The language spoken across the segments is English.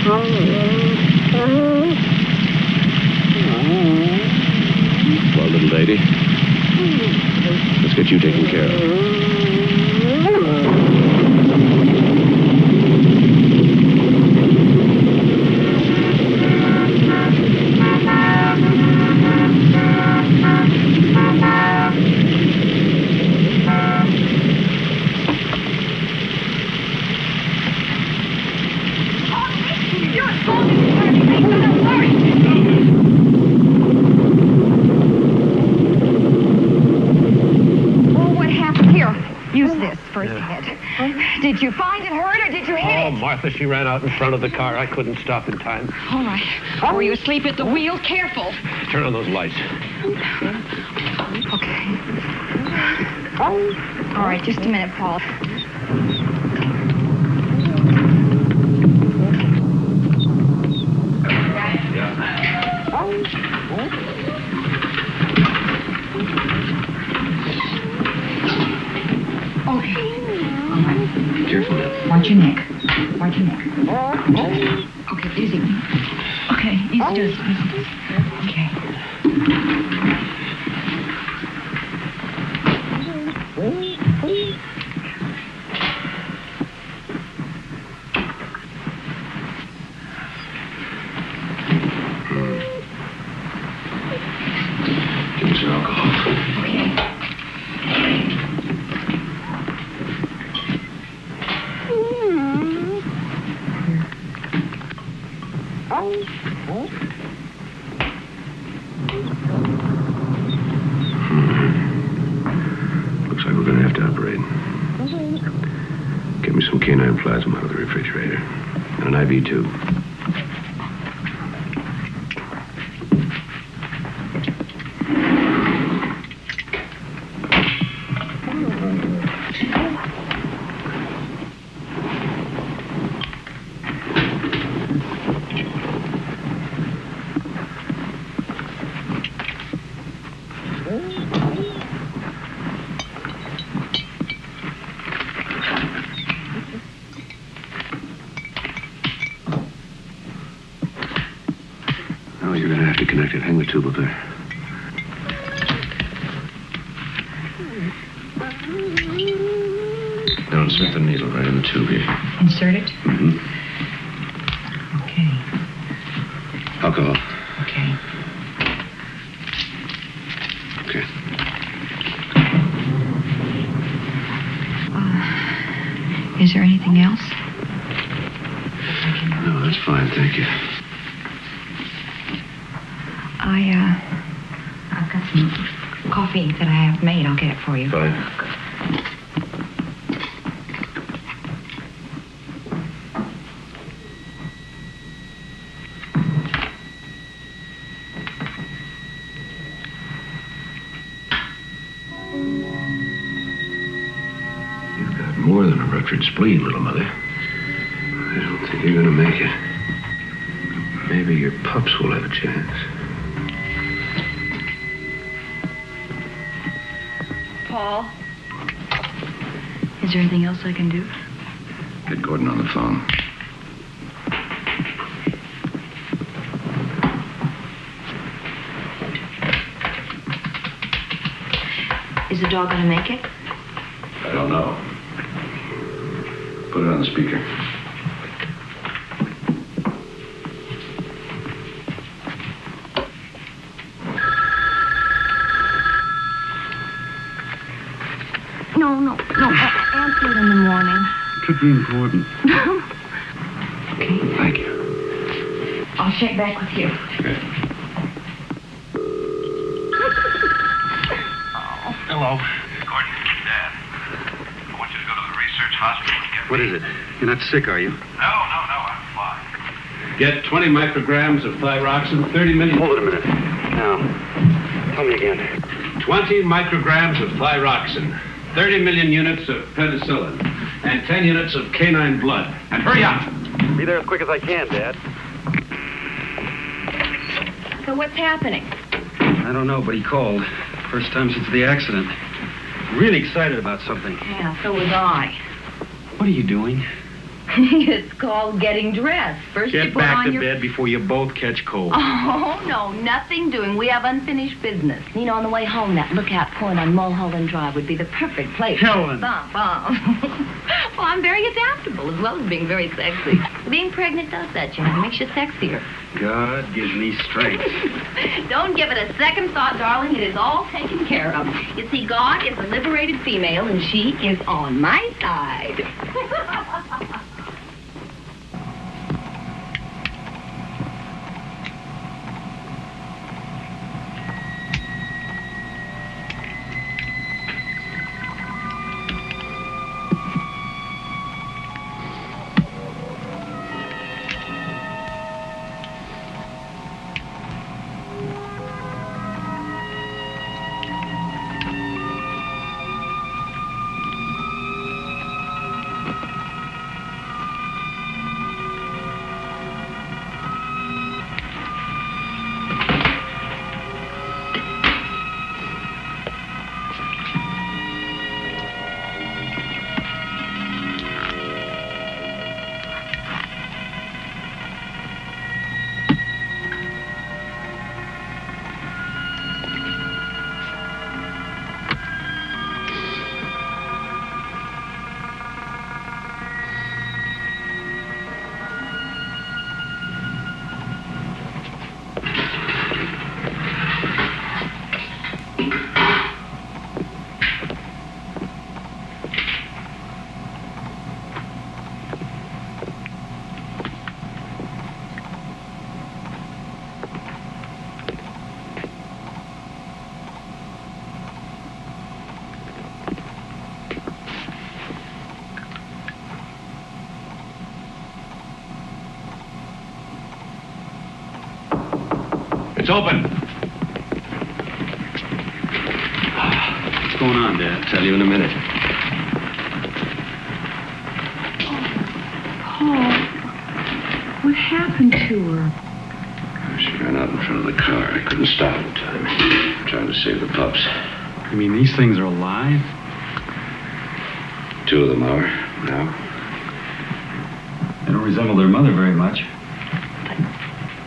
Well, little lady, let's get you taken care of. Did you find it hurt or did you hit it? Oh, Martha, she ran out in front of the car. I couldn't stop in time. All right. Were you asleep at the wheel? Careful. Turn on those lights. Okay. All right, just a minute, Paul. Careful now. Watch your neck. Watch your neck. Okay, easy. Okay, easy do it. Okay. Give me some alcohol. Okay. Looks like we're going to have to operate. Get me some canine plasma out of the refrigerator. And an IV tube. Oh, you're going to have to connect it. Hang the tube up there. Now insert the needle right in the tube here. Insert it? Mm-hmm. Okay. Alcohol. Okay. Okay. Is there anything else? No, that's fine, thank you. I've got some coffee that I have made. I'll get it for you. Fine. You've got more than a ruptured spleen, little mother. I don't think you're gonna make it. Maybe your pups will have a chance. Paul? Is there anything else I can do? Get Gordon on the phone. Is the dog gonna make it? I don't know. Put it on the speaker. No. Answer it in the morning. Could be important. Okay. Thank you. I'll check back with you. Okay. Hello. Gordon, Dad. I want you to go to the research hospital and get What is it? You're not sick, are you? No, I'm fine. Get 20 micrograms of thyroxine, 30 million... Hold it a minute. Now, tell me again. 20 micrograms of thyroxine, 30 million units of penicillin, and 10 units of canine blood. And hurry up! Be there as quick as I can, Dad. So what's happening? I don't know, but he called. First time since the accident. Really excited about something. Yeah, so was I. What are you doing? It's called getting dressed. First you Get put back on to your... bed before you both catch cold. Oh, no, nothing doing. We have unfinished business. You know, on the way home, that lookout point on Mulholland Drive would be the perfect place. Helen. Stop. Well, I'm very adaptable, as well as being very sexy. Being pregnant does that, you know. It makes you sexier. God gives me strength. Don't give it a second thought, darling. It is all taken care of. You see, God is a liberated female, and she is on my side. It's open. What's going on, Dad? Tell you in a minute. Paul, what happened to her? She ran out in front of the car. I couldn't stop in time. Trying to save the pups. You mean these things are alive? 2 of them are now. They don't resemble their mother very much.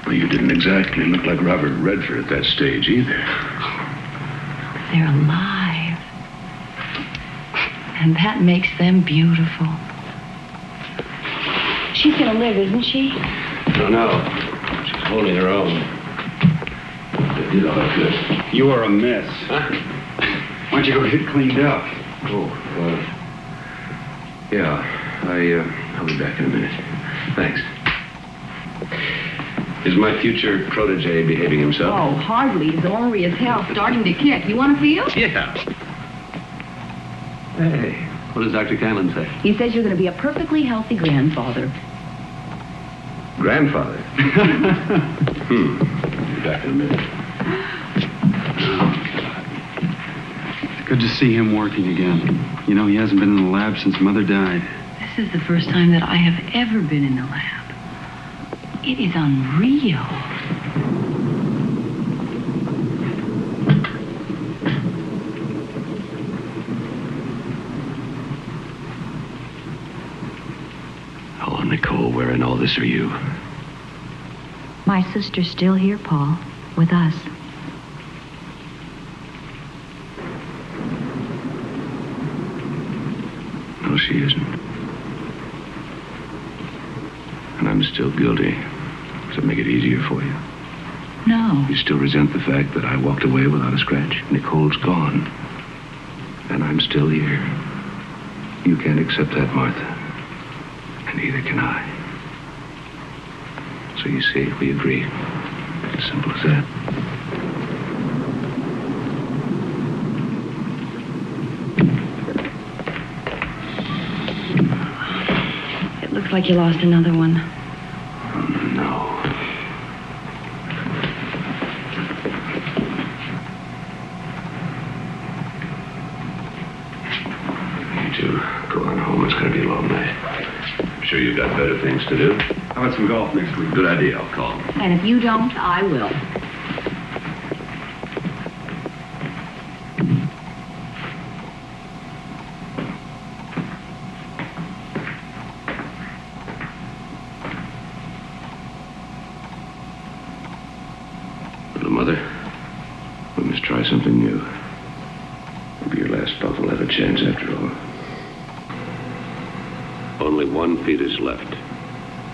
Well, you didn't exactly look like Robert Redford at that stage either. They're alive. And that makes them beautiful. She's gonna live, isn't she? No. She's holding her own. I did all I could. You are a mess. Huh? Why don't you go get cleaned up? Yeah. I'll be back in a minute. Thanks. Is my future protege behaving himself? Oh, hardly. He's ornery as hell, starting to kick. You want to feel? Yeah. Hey, what does Dr. Canlon say? He says you're going to be a perfectly healthy grandfather. Grandfather? I'll be back in a minute. It's good to see him working again. You know, he hasn't been in the lab since Mother died. This is the first time that I have ever been in the lab. It is unreal. How long, Nicole, where in all this are you? My sister's still here, Paul, with us. No, she isn't. And I'm still guilty. Does it make it easier for you? No. You still resent the fact that I walked away without a scratch? Nicole's gone. And I'm still here. You can't accept that, Martha. And neither can I. So you see, we agree. It's as simple as that. It looks like you lost another one. No. You two, go on home. It's going to be a long night. I'm sure you've got better things to do. How about some golf next week? Good idea. I'll call. And if you don't, I will. Mother. We must try something new. Maybe your last thought will have a chance after all. Only one fetus left.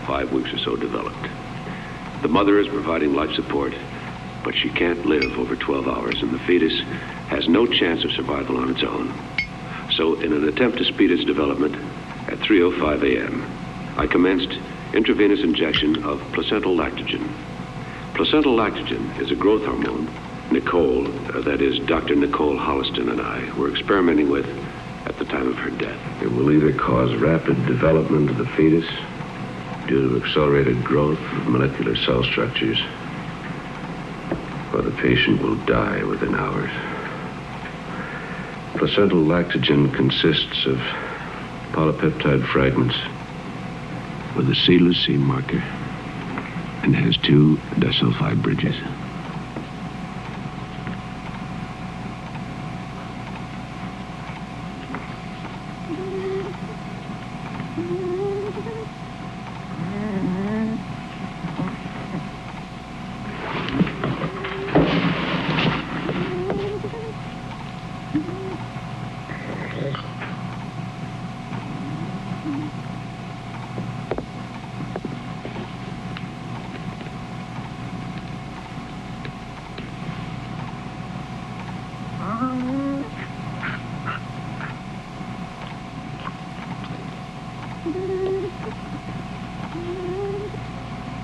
5 weeks or so developed. The mother is providing life support, but she can't live over 12 hours, and the fetus has no chance of survival on its own. So, in an attempt to speed its development, at 3:05 a.m., I commenced intravenous injection of placental lactogen. Placental lactogen is a growth hormone Nicole, that is, Dr. Nicole Holliston and I, were experimenting with at the time of her death. It will either cause rapid development of the fetus due to accelerated growth of molecular cell structures, or the patient will die within hours. Placental lactogen consists of polypeptide fragments with a C-leucine marker and has 2 disulfide bridges.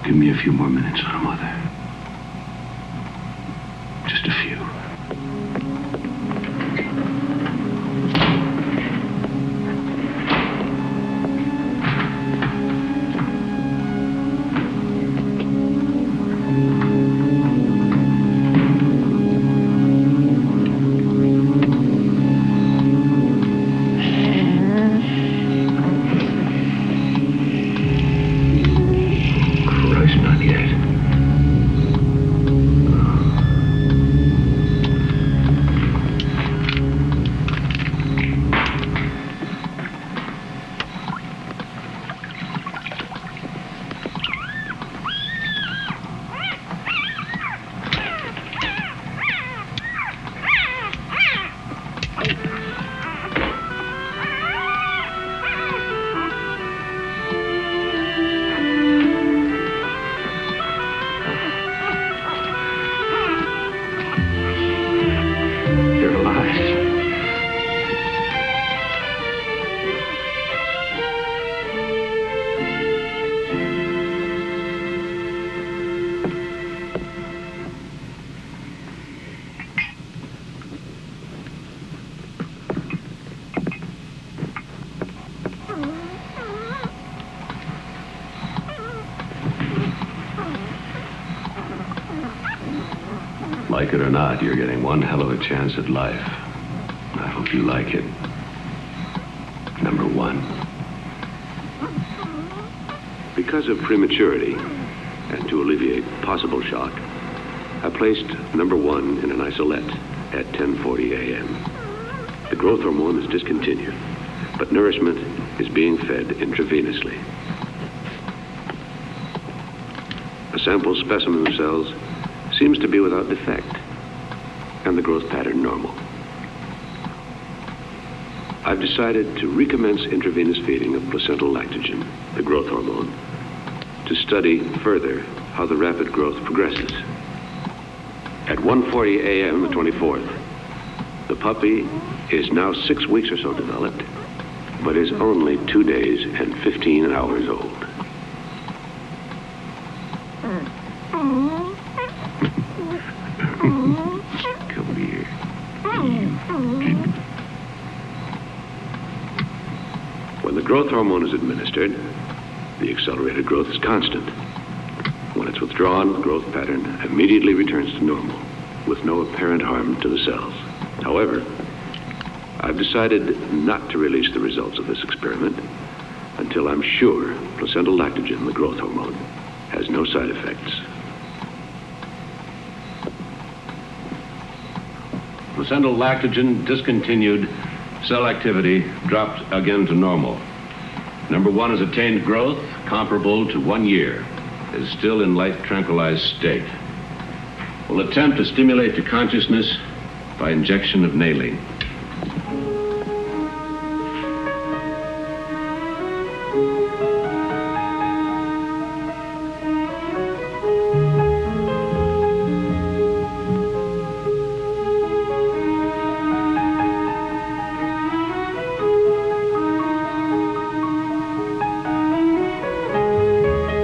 Give me a few more minutes, little mother. Just a few. Like it or not, you're getting one hell of a chance at life. I hope you like it. Number 1. Because of prematurity, and to alleviate possible shock, I placed number 1 in an isolette at 10:40 a.m. The growth hormone is discontinued, but nourishment is being fed intravenously. A sample specimen of cells seems to be without defect, and the growth pattern normal. I've decided to recommence intravenous feeding of placental lactogen, the growth hormone, to study further how the rapid growth progresses. At 1:40 a.m. the 24th, the puppy is now 6 weeks or so developed, but is only 2 days and 15 hours old. Come here. When the growth hormone is administered, the accelerated growth is constant. When it's withdrawn, the growth pattern immediately returns to normal, with no apparent harm to the cells. However, I've decided not to release the results of this experiment until I'm sure placental lactogen, the growth hormone, has no side effects. Placental lactogen discontinued. Cell activity dropped again to normal. Number 1 has attained growth comparable to 1 year. Is still in life tranquilized state. We'll attempt to stimulate your consciousness by injection of nailing.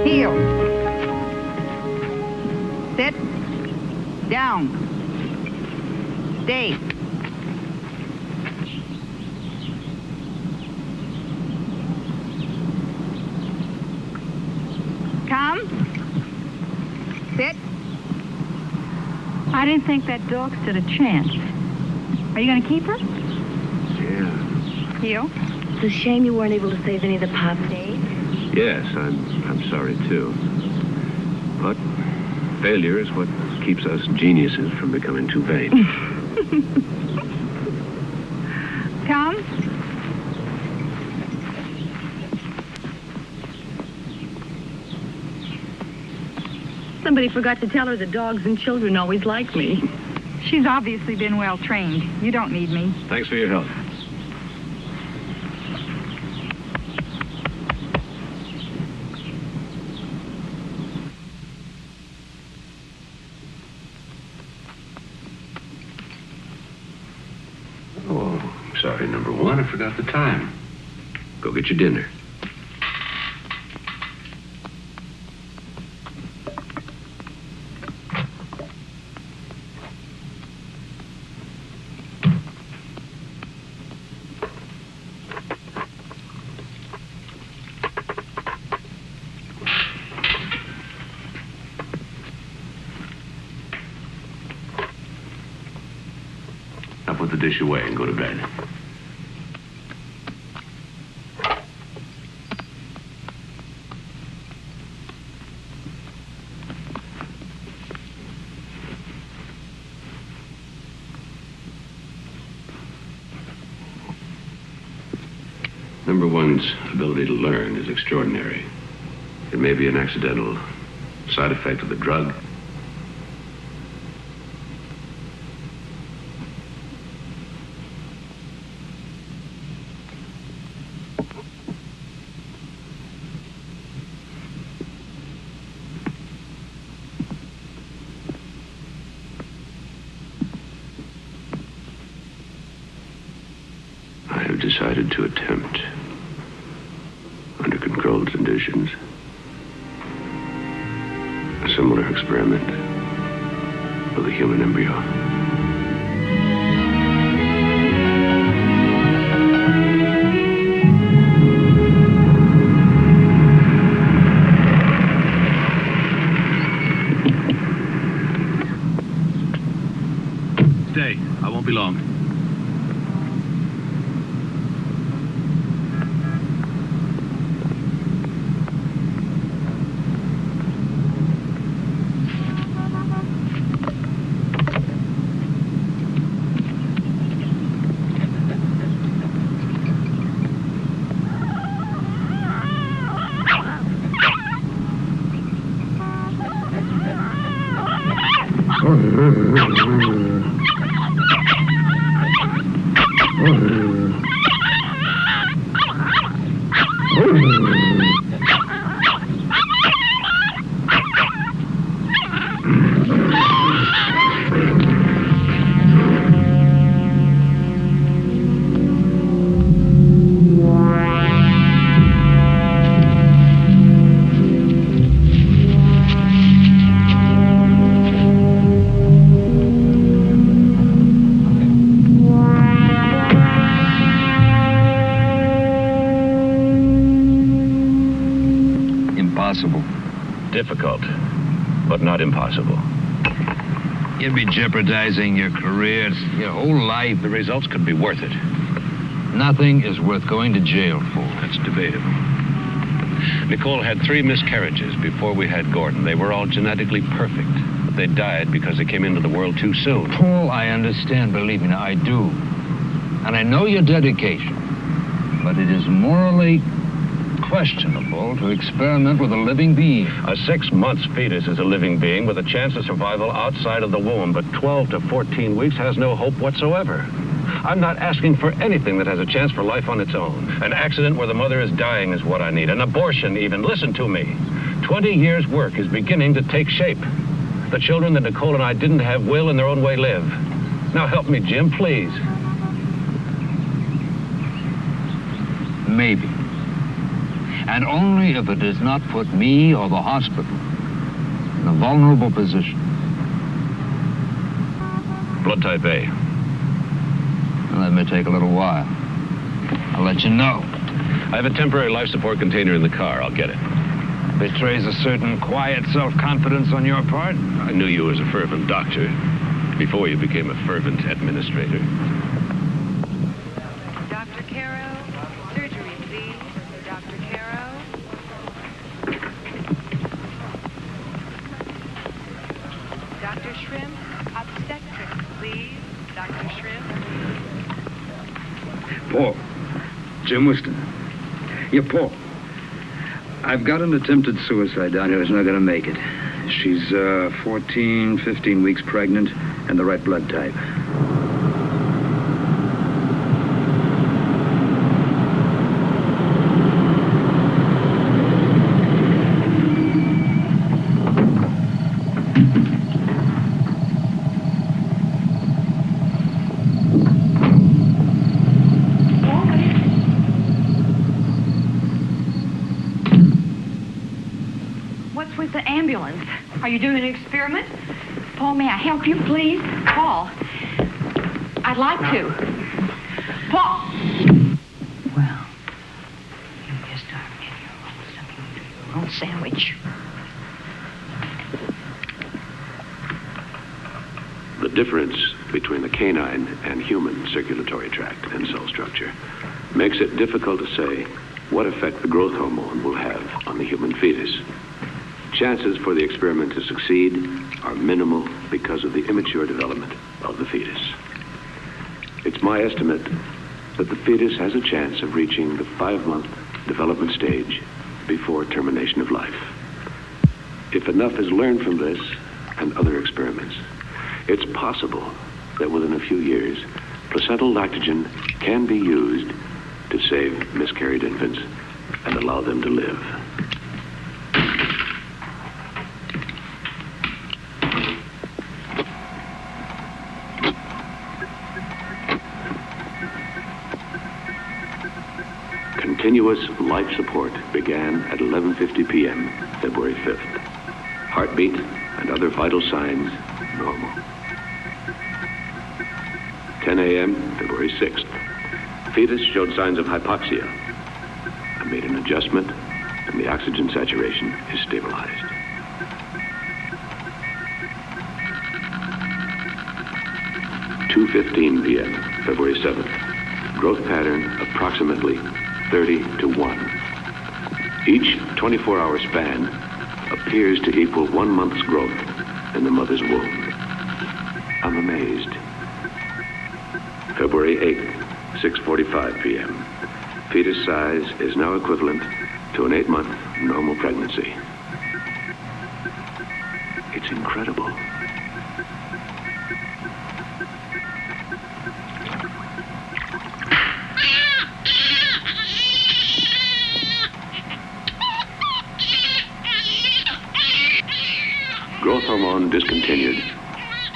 Heel. Sit. Down. Stay. Come. Sit. I didn't think that dog stood a chance. Are you going to keep her? Yeah. Heel. It's a shame you weren't able to save any of the pups, Dave. Yes, I'm sorry, too. But failure is what keeps us geniuses from becoming too vain. Come. Somebody forgot to tell her that dogs and children always like me. She's obviously been well trained. You don't need me. Thanks for your help. Oh, sorry, number one. I forgot the time. Go get your dinner. Now put the dish away and go to bed. Number one's ability to learn is extraordinary. It may be an accidental side effect of the drug. I have decided to attempt, under controlled conditions, a similar experiment with a human embryo. Stay. I won't be long. Impossible. Difficult, but not impossible. You'd be jeopardizing your career, your whole life. The results could be worth it. Nothing is worth going to jail for. That's debatable. Nicole had 3 miscarriages before we had Gordon. They were all genetically perfect, but they died because they came into the world too soon. Paul, I understand, believe me, now, I do. And I know your dedication, but it is morally questionable to experiment with a living being. A 6-month fetus is a living being with a chance of survival outside of the womb, but 12 to 14 weeks has no hope whatsoever. I'm not asking for anything that has a chance for life on its own. An accident where the mother is dying is what I need. An abortion, even. Listen to me. 20 years' work is beginning to take shape. The children that Nicole and I didn't have will, in their own way, live. Now help me, Jim, please. Maybe. And only if it does not put me or the hospital in a vulnerable position. Blood type A. Well, that may take a little while. I'll let you know. I have a temporary life support container in the car. I'll get it. Betrays a certain quiet self-confidence on your part. I knew you as a fervent doctor before you became a fervent administrator. Dr. Caro, surgery, please. Dr. Caro. Dr. Shrimp, obstetrics, please. Dr. Shrimp. Paul. Jim Whiston. Yeah, Paul. I've got an attempted suicide down here who's not going to make it. She's 14, 15 weeks pregnant and the right blood type. What's with the ambulance? Are you doing an experiment? Paul, may I help you, please? Paul, I'd like to. Paul! Well, you just start getting your own sandwich. The difference between the canine and human circulatory tract and cell structure makes it difficult to say what effect the growth hormone will have on the human fetus. Chances for the experiment to succeed are minimal because of the immature development of the fetus. It's my estimate that the fetus has a chance of reaching the 5-month development stage before termination of life. If enough is learned from this and other experiments, it's possible that within a few years, placental lactogen can be used to save miscarried infants and allow them to live. Continuous life support began at 11:50 p.m., February 5th. Heartbeat and other vital signs normal. 10 a.m., February 6th. Fetus showed signs of hypoxia. I made an adjustment, and the oxygen saturation is stabilized. (2:15 p.m., February 7th. Growth pattern approximately 30 to 1. Each 24-hour span appears to equal 1 month's growth in the mother's womb. I'm amazed. February 8th, 6:45 p.m. Fetus size is now equivalent to an 8-month normal pregnancy. It's incredible. Growth hormone discontinued,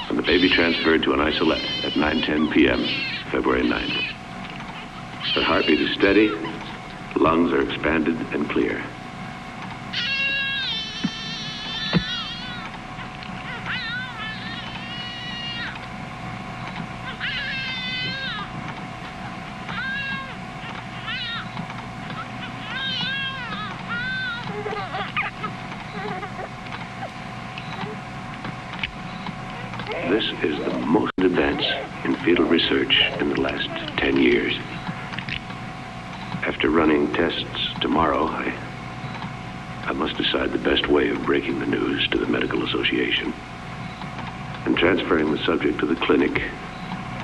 and the baby transferred to an isolette at 9:10 p.m., February 9th. The heartbeat is steady, lungs are expanded and clear. This is the most advance in fetal research in the last 10 years. After running tests tomorrow, I must decide the best way of breaking the news to the Medical Association and transferring the subject to the clinic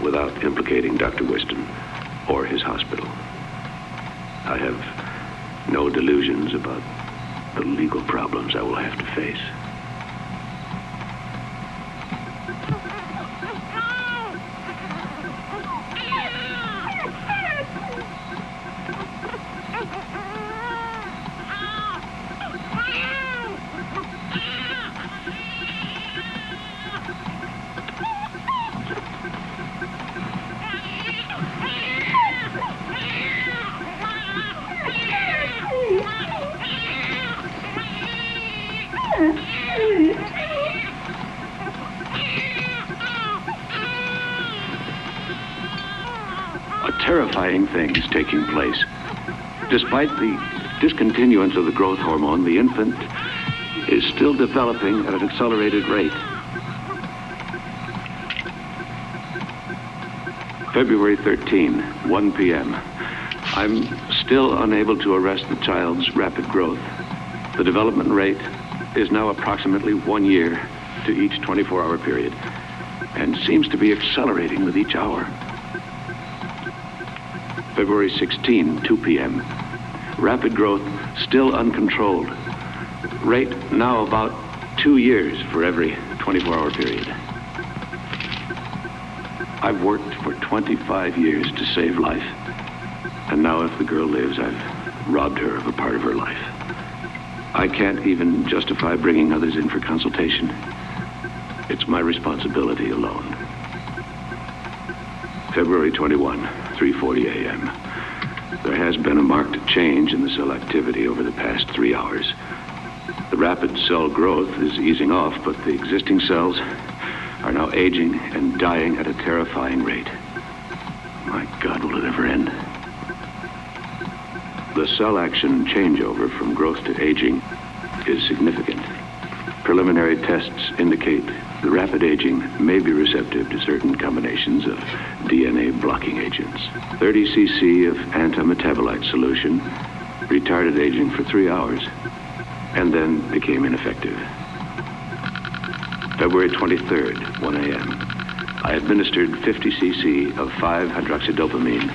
without implicating Dr. Whiston or his hospital. I have No delusions about the legal problems I will have to face. Terrifying things taking place. Despite the discontinuance of the growth hormone, the infant is still developing at an accelerated rate. February 13, 1 p.m. I'm still unable to arrest the child's rapid growth. The development rate is now approximately 1 year to each 24-hour period and seems to be accelerating with each hour. February 16, 2 p.m. Rapid growth still uncontrolled. Rate now about 2 years for every 24-hour period. I've worked for 25 years to save life. And now if the girl lives, I've robbed her of a part of her life. I can't even justify bringing others in for consultation. It's my responsibility alone. February 21, 3:40 a.m. There has been a marked change in the cell activity over the past 3 hours. The rapid cell growth is easing off, but the existing cells are now aging and dying at a terrifying rate. My God, will it ever end? The cell action changeover from growth to aging is significant. Preliminary tests indicate the rapid aging may be receptive to certain combinations of DNA blocking agents. 30 cc of antimetabolite solution retarded aging for 3 hours and then became ineffective. February 23rd, 1 a.m. I administered 50 cc of 5-hydroxydopamine,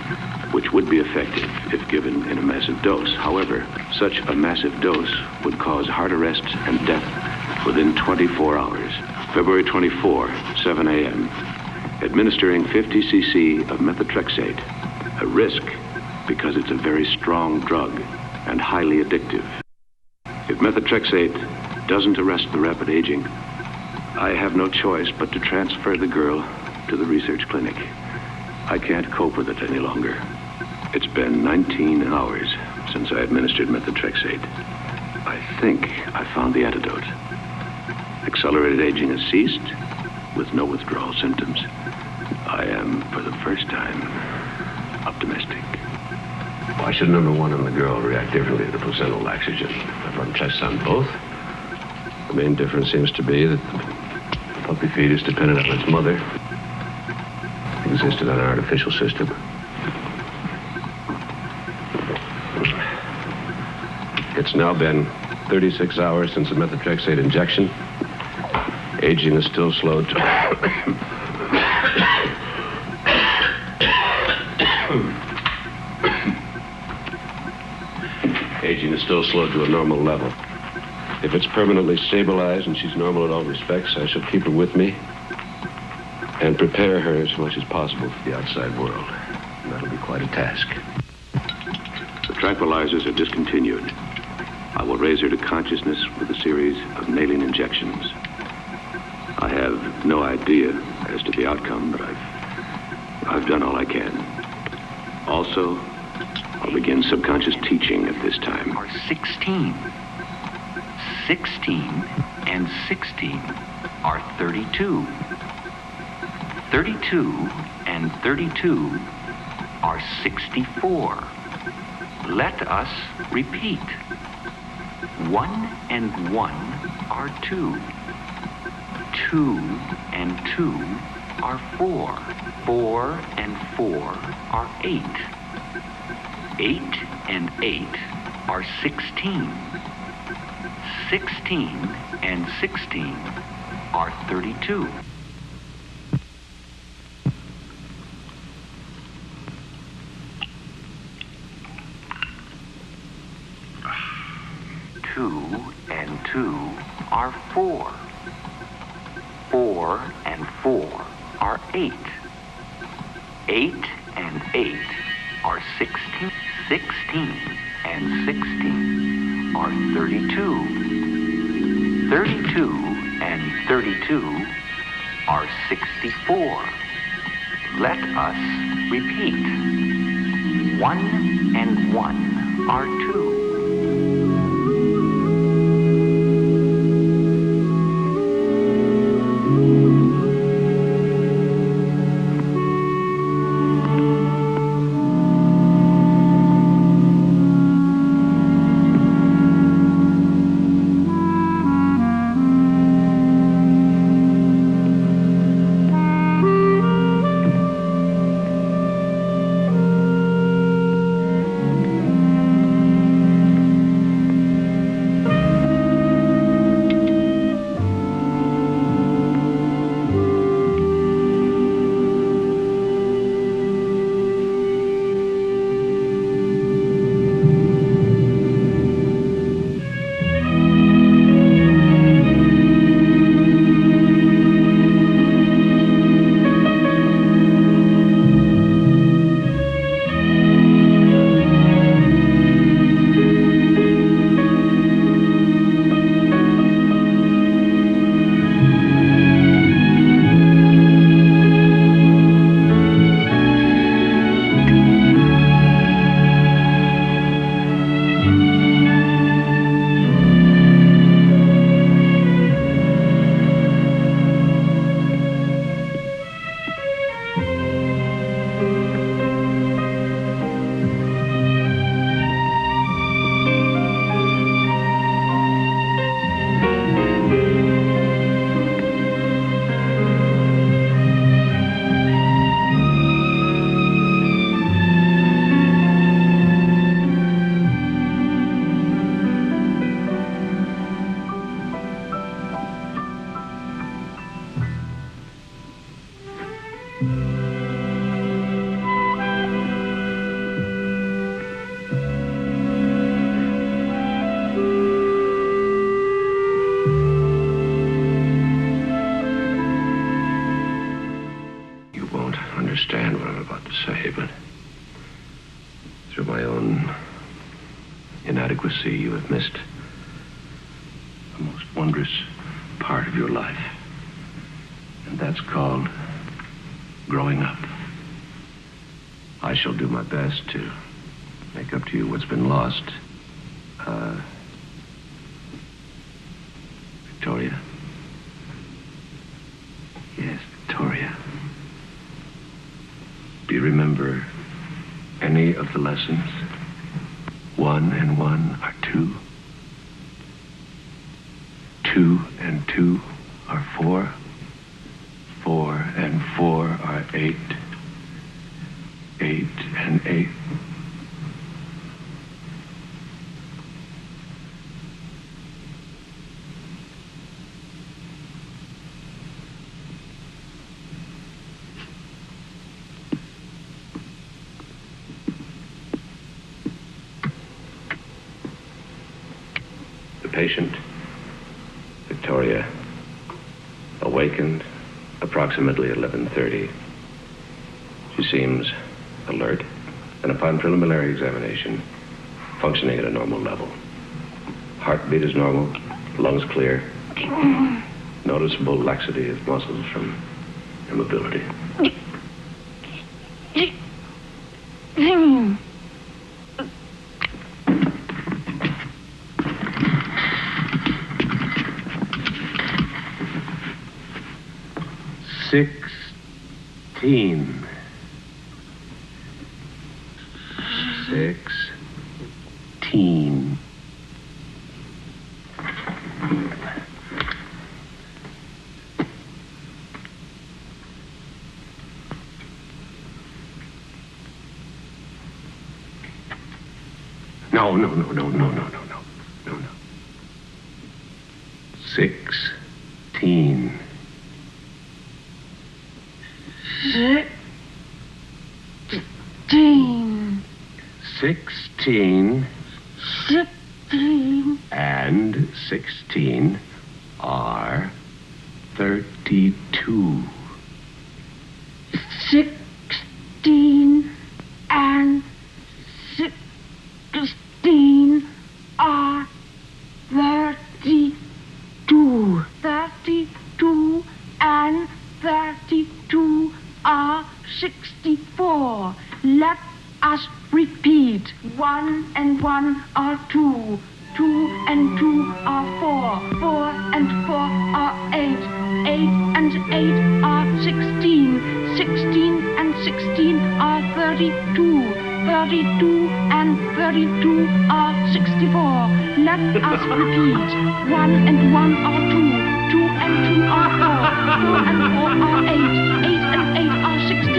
which would be effective if given in a massive dose. However, such a massive dose would cause heart arrest and death within 24 hours. February 24, 7 a.m. Administering 50 cc of methotrexate, a risk because it's a very strong drug and highly addictive. If methotrexate doesn't arrest the rapid aging, I have no choice but to transfer the girl to the research clinic. I can't cope with it any longer. It's been 19 hours since I administered methotrexate. I think I found the antidote. Accelerated aging has ceased with no withdrawal symptoms. I am, for the first time, optimistic. Why should number one and the girl react differently to the placental laxation? I've run tests on both. The main difference seems to be that the puppy fetus depended on its mother, existed on an artificial system. It's now been 36 hours since the methotrexate injection. Aging is still slowed to... Aging is still slowed to a normal level. If it's permanently stabilized and she's normal in all respects, I shall keep her with me and prepare her as much as possible for the outside world. And that'll be quite a task. The tranquilizers are discontinued. I will raise her to consciousness with a series of nailing injections. I have no idea as to the outcome, but I've done all I can. Also, I'll begin subconscious teaching at this time. Are 16. 16 and 16 are 32. 32 and 32 are 64. Let us repeat. 1 and 1 are 2. 2 and 2 are 4. 4 and 4 are 8. 8 and 8 are 16. 16 and 16 are 32. 2 and 2 are 4. 4 and 4 are 8. 8 and 8 are 16. 16 and 16 are 32. 32 and 32 are 64. Let us repeat. 1 and 1 are 2. Understand what I'm about to say, but through my own inadequacy, you have missed the most wondrous part of your life. And that's called growing up. I shall do my best to make up to you what's been lost. Victoria? Yes, Victoria. Do you remember any of the lessons? 1 and 1 are 2. 2 and 2 are 4. 4 and 4 are 8. 8 and 8. The patient, Victoria, awakened approximately 11:30. She seems alert, and upon preliminary examination, functioning at a normal level. Heartbeat is normal, lungs clear, noticeable laxity of muscles from immobility. Sixteen. No. 16. 16. 16. 16. And and 16 are 32. 16 and 16 are 32. 32 and 32 are 64. Let us repeat. 1 and 1 are 2. 2 and 2 are 4. 4 and 4 are 8. 8 and 8 are 16. 16 and 16 are 32. 32 and 32 are 64. Let us repeat. 1 and 1 are 2. 2 and 2 are 4. 4 and 4 are 8. 8 and 8 are 16. 16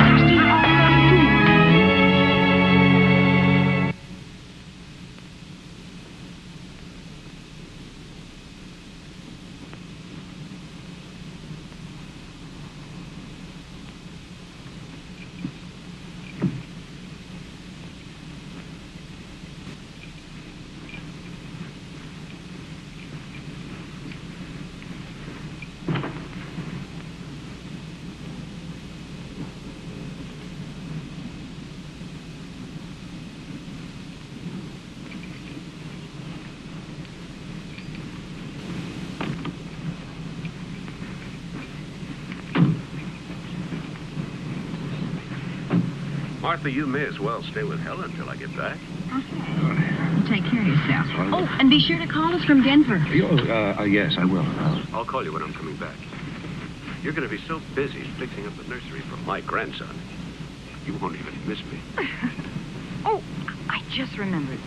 and 16 are 32. Martha, you may as well stay with Helen until I get back. Take care of yourself. Oh, and be sure to call us from Denver. Yes, I will. I'll call you when I'm coming back. You're going to be so busy fixing up the nursery for my grandson. You won't even miss me. Oh, I just remembered.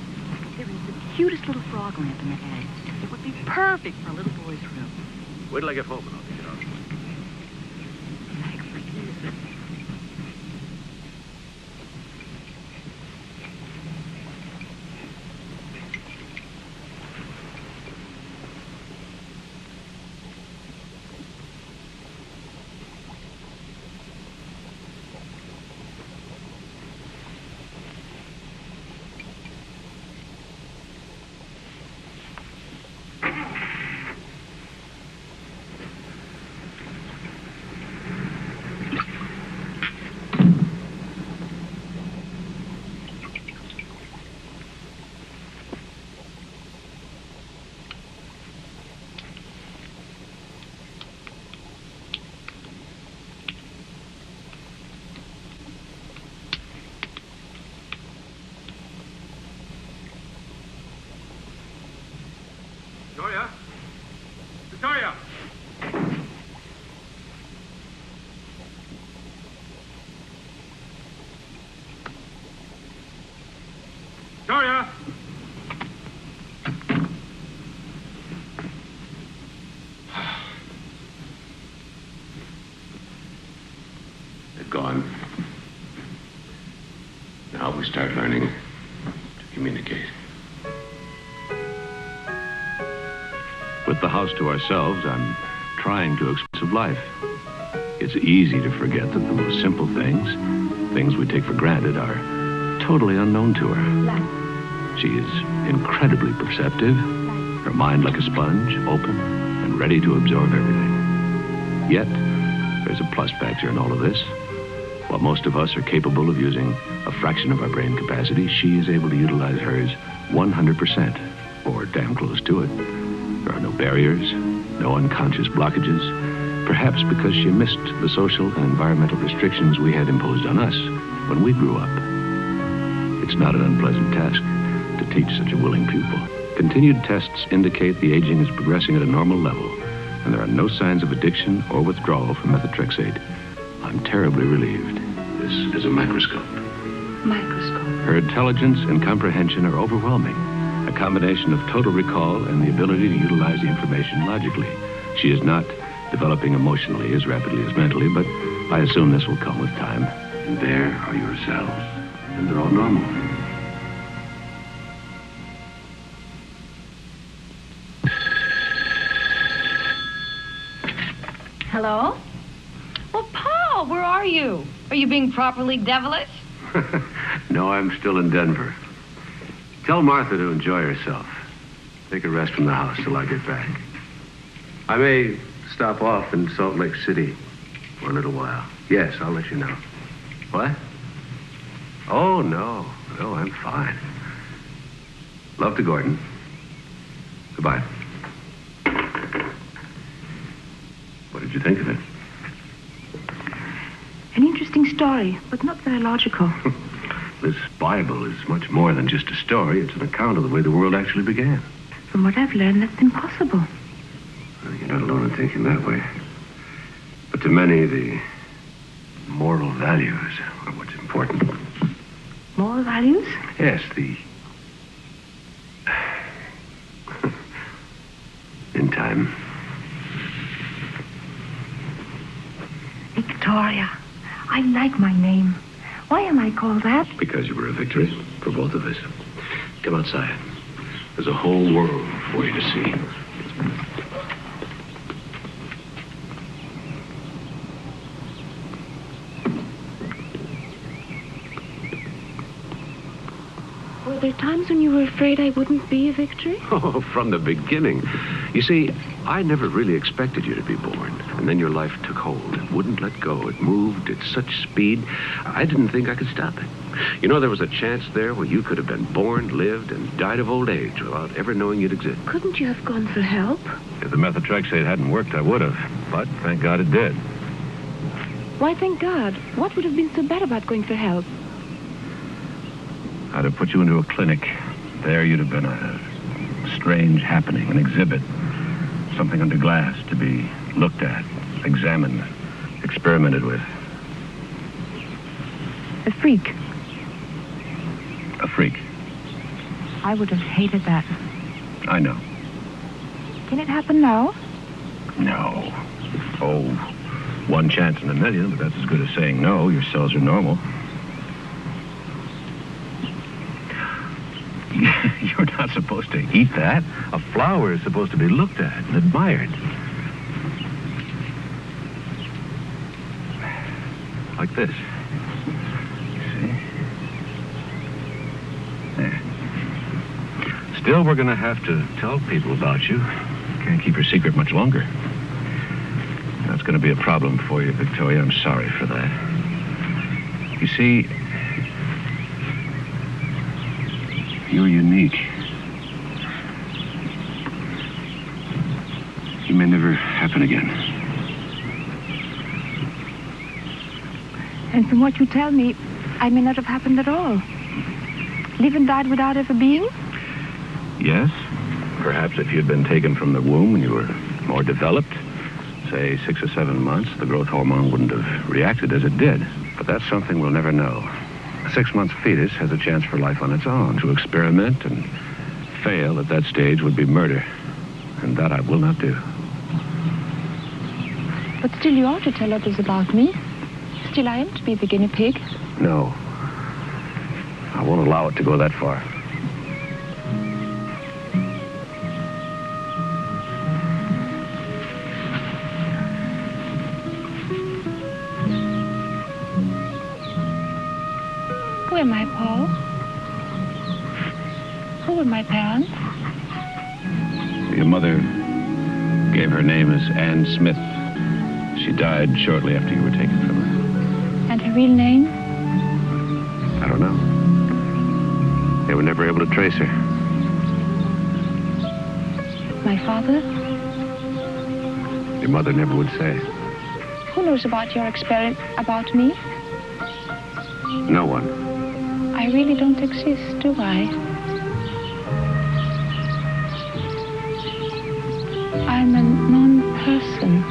There is the cutest little frog lamp in the attic. It would be perfect for a little boy's room. Wait till I get home and I'll get it out. Victoria? Victoria! Victoria! They're gone. Now we start learning to communicate. With the house to ourselves, I'm trying to express life. It's easy to forget that the most simple things we take for granted, are totally unknown to her. She is incredibly perceptive, her mind like a sponge, open and ready to absorb everything. Yet, there's a plus factor in all of this. While most of us are capable of using a fraction of our brain capacity, she is able to utilize hers 100%, or damn close to it. There are no barriers, no unconscious blockages, perhaps because she missed the social and environmental restrictions we had imposed on us when we grew up. It's not an unpleasant task to teach such a willing pupil. Continued tests indicate the aging is progressing at a normal level, and there are no signs of addiction or withdrawal from methotrexate. I'm terribly relieved. This is a microscope. Microscope. Her intelligence and comprehension are overwhelming. A combination of total recall and the ability to utilize the information logically. She is not developing emotionally as rapidly as mentally, but I assume this will come with time. And there are your cells, and they're all normal. Hello? Well, Paul, where are you? Are you being properly devilish? No, I'm still in Denver. Tell Martha to enjoy herself. Take a rest from the house till I get back. I may stop off in Salt Lake City for a little while. Yes, I'll let you know. What? Oh, no. No, I'm fine. Love to Gordon. Goodbye. What did you think of it? An interesting story, but not very logical. This Bible is much more than just a story. It's an account of the way the world actually began. From what I've learned, that's impossible. Well, you're not alone in thinking that way. But to many, the moral values are what's important. Moral values? Yes, in time. Victoria. I like my name. Why am I called that? Because you were a victory for both of us. Come outside. There's a whole world for you to see. Were there times when you were afraid I wouldn't be a victory? Oh, from the beginning. You see, I never really expected you to be born. And then your life took hold. It wouldn't let go. It moved at such speed, I didn't think I could stop it. You know, there was a chance there where you could have been born, lived, and died of old age without ever knowing you'd exist. Couldn't you have gone for help? If the methotrexate hadn't worked, I would have. But thank God it did. Why, thank God. What would have been so bad about going for help? I'd have put you into a clinic. There you'd have been a strange happening, an exhibit. Something under glass to be looked at, examined, experimented with. A freak. A freak. I would have hated that. I know. Can it happen now? No. Oh, one chance in a million, but that's as good as saying no. Your cells are normal. You're not supposed to eat that. A flower is supposed to be looked at and admired. Like this. See? There. Still, we're going to have to tell people about you. Can't keep your secret much longer. That's going to be a problem for you, Victoria. I'm sorry for that. You see, you're unique. It may never happen again. And from what you tell me, I may not have happened at all. Live and died without ever being? Yes. Perhaps if you'd been taken from the womb and you were more developed, say 6 or 7 months, the growth hormone wouldn't have reacted as it did. But that's something we'll never know. A 6-month fetus has a chance for life on its own. To experiment and fail at that stage would be murder. And that I will not do. But still you ought to tell others about me. Still I am to be the guinea pig. No. I won't allow it to go that far. Who am I, Paul? Who were my parents? Your mother gave her name as Anne Smith. She died shortly after you were taken from her. And her real name? I don't know. They were never able to trace her. My father? Your mother never would say. Who knows about your experiment, about me? No one. I really don't exist, do I? I'm a non-person.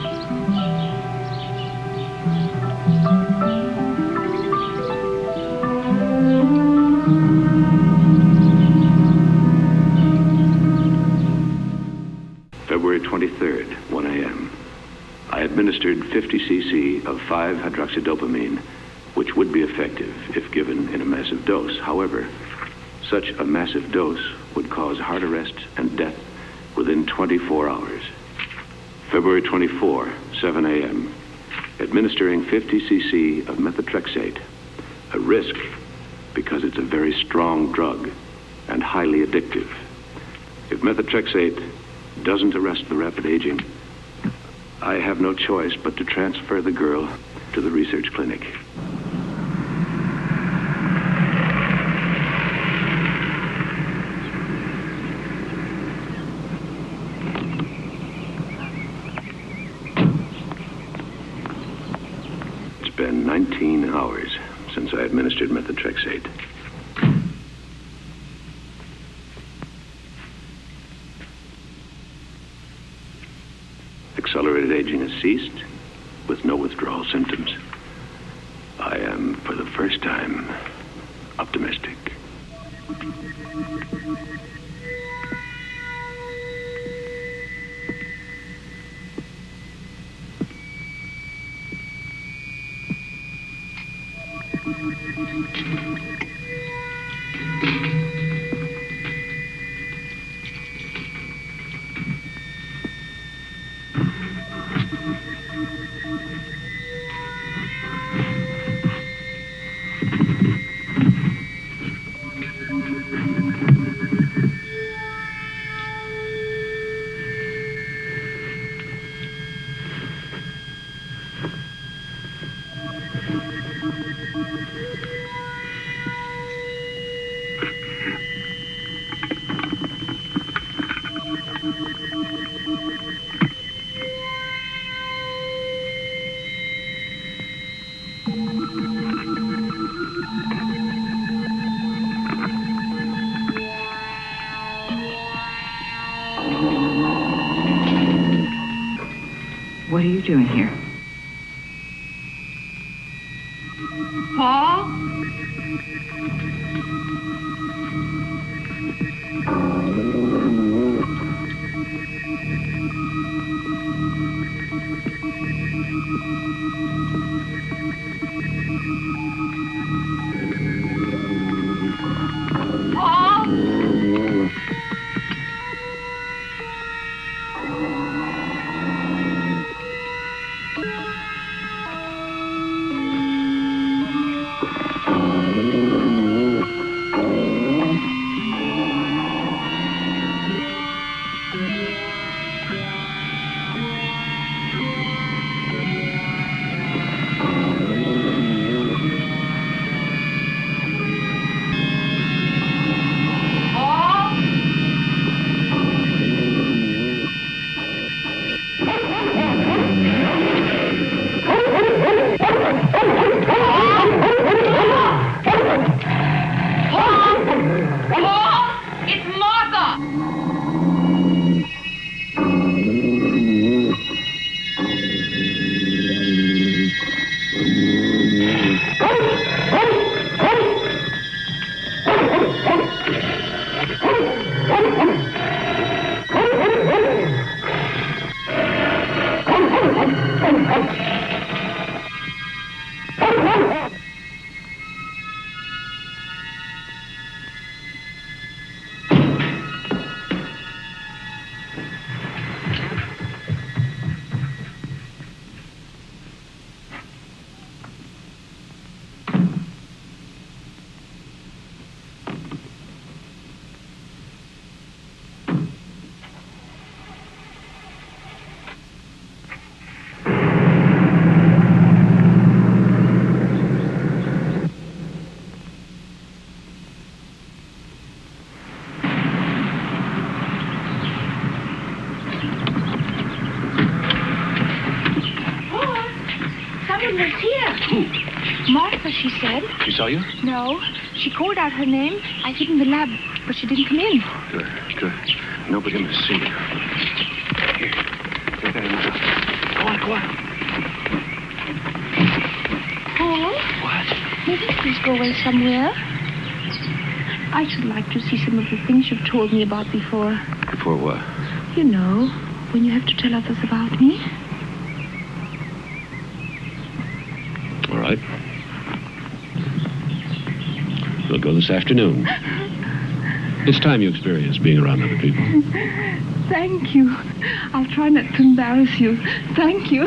February 23rd, 1 a.m. I administered 50 cc of 5-hydroxydopamine, which would be effective if given in a massive dose. However, such a massive dose would cause heart arrest and death within 24 hours. February 24, 7 a.m. Administering 50 cc of methotrexate, a risk because it's a very strong drug and highly addictive. If methotrexate doesn't arrest the rapid aging, I have no choice but to transfer the girl to the research clinic. It's been 19 hours since I administered methotrexate. Accelerated aging has ceased with no withdrawal symptoms. I am, for the first time, optimistic. What are you doing here? Paul? Martha, she said. She saw you? No. She called out her name. I hid in the lab, but she didn't come in. Good, good. Nobody must see you. Here, take that in now. Go on. Paul? What? May we please go away somewhere? I should like to see some of the things you've told me about before. Before what? You know, when you have to tell others about me. All right. We'll go this afternoon. It's time you experience being around other people. Thank you. I'll try not to embarrass you. Thank you.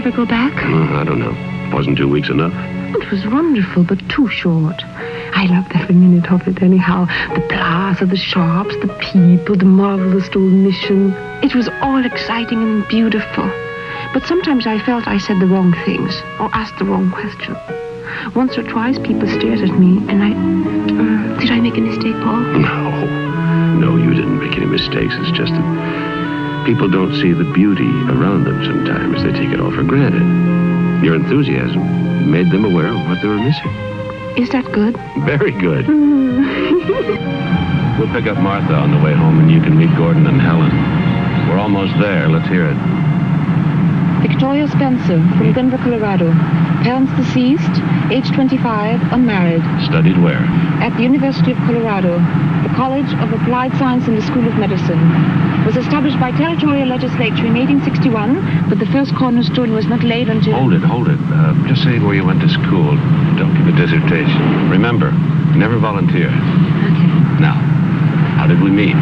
ever go back? I don't know. Wasn't 2 weeks enough? It was wonderful, but too short. I loved every minute of it anyhow. The plaza, the shops, the people, the marvelous old mission. It was all exciting and beautiful. But sometimes I felt I said the wrong things or asked the wrong question. Once or twice people stared at me and did I make a mistake, Paul? No, you didn't make any mistakes. It's just that people don't see the beauty around them sometimes. They take it all for granted. Your enthusiasm made them aware of what they were missing. Is that good? Very good. We'll pick up Martha on the way home and you can meet Gordon and Helen. We're almost there. Let's hear it. Victoria Spencer, from Denver, Colorado. Parents deceased, age 25, unmarried. Studied where? At the University of Colorado, the College of Applied Science and the School of Medicine. Was established by territorial legislature in 1861, but the first cornerstone was not laid until... Hold it. Just say where you went to school. Don't give a dissertation. Remember, never volunteer. Okay. Now, how did we meet?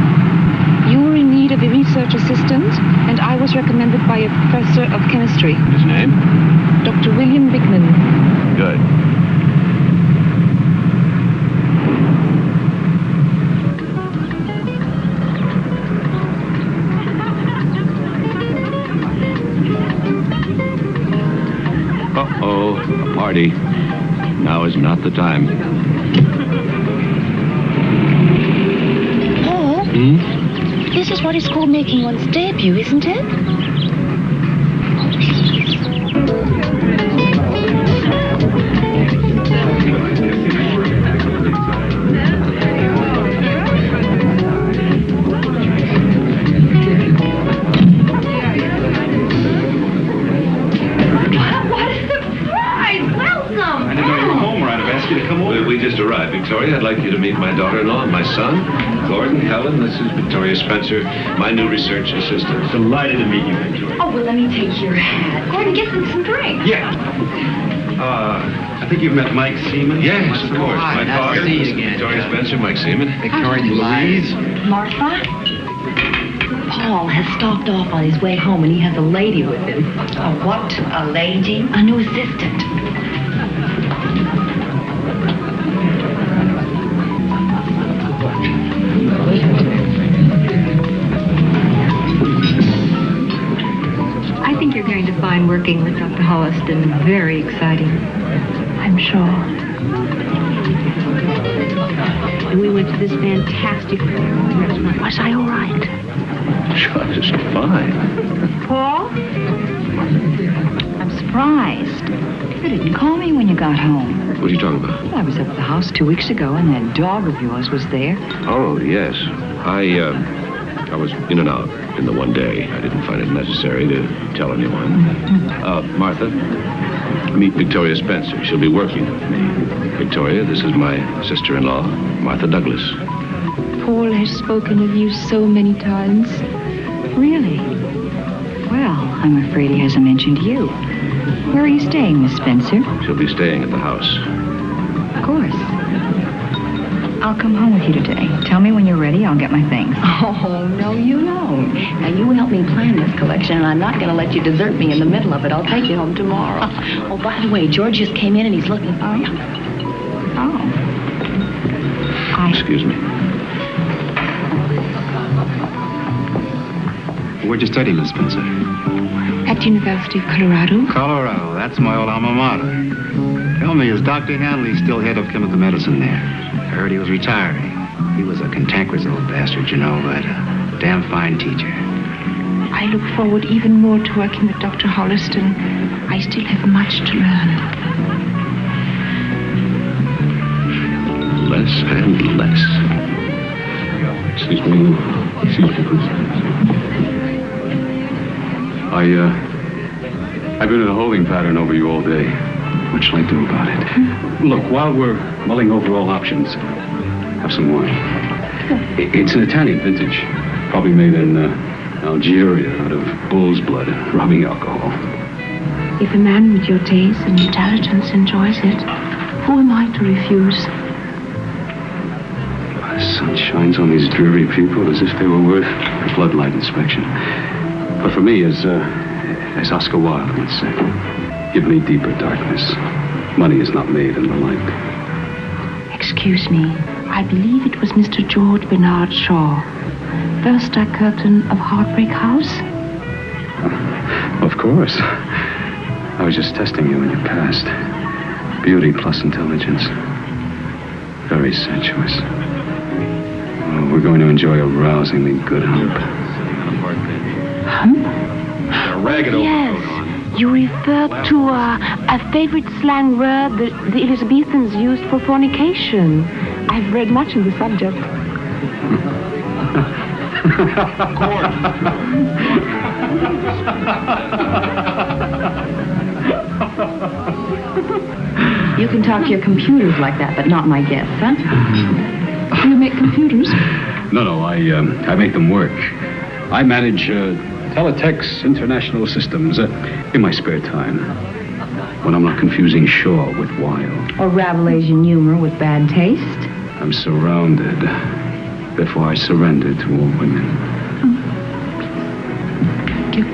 You were in need of a research assistant, and I was recommended by a professor of chemistry. His name? Dr. William Bickman. Good. Uh-oh, a party. Now is not the time. Paul? This is what is called making one's debut, isn't it? We just arrived, Victoria. I'd like you to meet my daughter-in-law and my son, Gordon, Helen. This is Victoria Spencer, my new research assistant. Delighted to meet you, Victoria. Oh, well, let me take your hat. Gordon, get them some drinks. Yeah. I think you've met Mike Seaman. Yes, of course. Hi, My nice father, to see you Mr. again, Victoria Joe. Spencer, Mike Seaman. Victoria Louise. Martha? Paul has stopped off on his way home, and he has a lady with him. Oh, what? A lady? A new assistant. I think you're going to find working with Dr. Holliston very exciting. I'm sure. And we went to this fantastic restaurant. Was I all right? Just fine. Paul? I'm surprised. You didn't call me when you got home. What are you talking about? Well, I was up at the house 2 weeks ago, and that dog of yours was there. Oh, yes. I was in and out in the one day. I didn't find it necessary to tell anyone. Martha, meet Victoria Spencer. She'll be working with me. Victoria, this is my sister-in-law, Martha Douglas. Paul has spoken of you so many times. Really? Well, I'm afraid he hasn't mentioned you. Where are you staying, Miss Spencer? She'll be staying at the house. Of course. I'll come home with you today. Tell me when you're ready. I'll get my things. Oh, no, you don't. Now, you help me plan this collection, and I'm not going to let you desert me in the middle of it. I'll take you home tomorrow. Oh, by the way, George just came in, and he's looking for you. Oh. Excuse me. Where'd you study, Miss Spencer? At the University of Colorado. Colorado. That's my old alma mater. Tell me, is Dr. Hanley still head of chemical medicine there? I heard he was retiring. He was a cantankerous old bastard, you know, but a damn fine teacher. I look forward even more to working with Dr. Holliston. I still have much to learn. Less and less. Excuse me. Excuse me, please. I've been in a holding pattern over you all day. What shall I do about it? Look, while we're mulling over all options, have some wine. It's an Italian vintage, probably made in Algeria out of bull's blood, rubbing alcohol. If a man with your taste and intelligence enjoys it, who am I to refuse? The sun shines on these dreary people as if they were worth a floodlight inspection. But for me, as As Oscar Wilde once said, give me deeper darkness. Money is not made in the light. Excuse me. I believe it was Mr. George Bernard Shaw. First curtain of Heartbreak House? Of course. I was just testing you in your past. Beauty plus intelligence. Very sensuous. Oh, we're going to enjoy a rousingly good hump. Hump? A ragged overcoat on. You refer to a favorite slang word that the Elizabethans used for fornication. I've read much on the subject. You can talk to your computers like that, but not my guests, huh? You make computers? No, I make them work. I manage Teletext International Systems in my spare time. When I'm not confusing Shaw with Wilde. Or Rabelaisian humor with bad taste. I'm surrounded. Therefore, I surrender to all women. Thank you.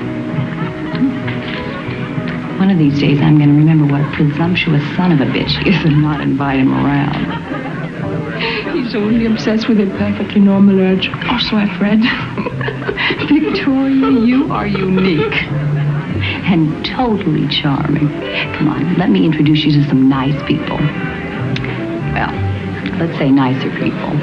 One of these days, I'm going to remember what a presumptuous son of a bitch he is and not invite him around. He's only obsessed with a perfectly normal urge. Or so I've read. Victoria, you are unique. And totally charming. Come on, let me introduce you to some nice people. Well, let's say nicer people.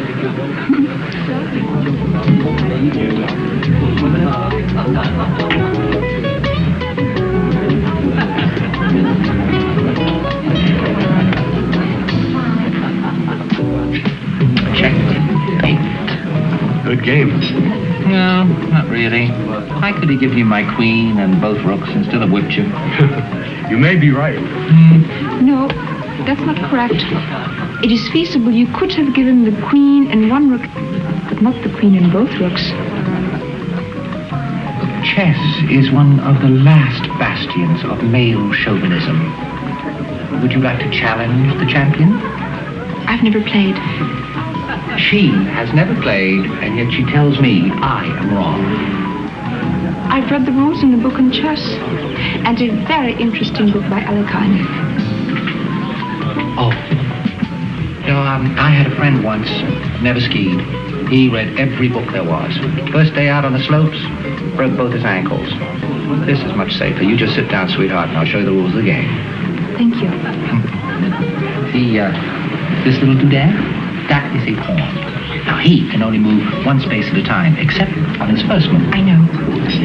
Good game. No, not really. I could have given you my queen and both rooks and still have whipped you. You may be right. No, that's not correct. It is feasible you could have given the queen and one rook, but not the queen and both rooks. Chess is one of the last bastions of male chauvinism. Would you like to challenge the champion? I've never played. She has never played, and yet she tells me I am wrong. I've read the rules in a book on chess, and a very interesting book by Alekhine. Oh. No, I had a friend once, never skied. He read every book there was. First day out on the slopes, broke both his ankles. This is much safer. You just sit down, sweetheart, and I'll show you the rules of the game. Thank you. This little doodad, that is a pawn. Now, he can only move one space at a time, except on his first move. I know.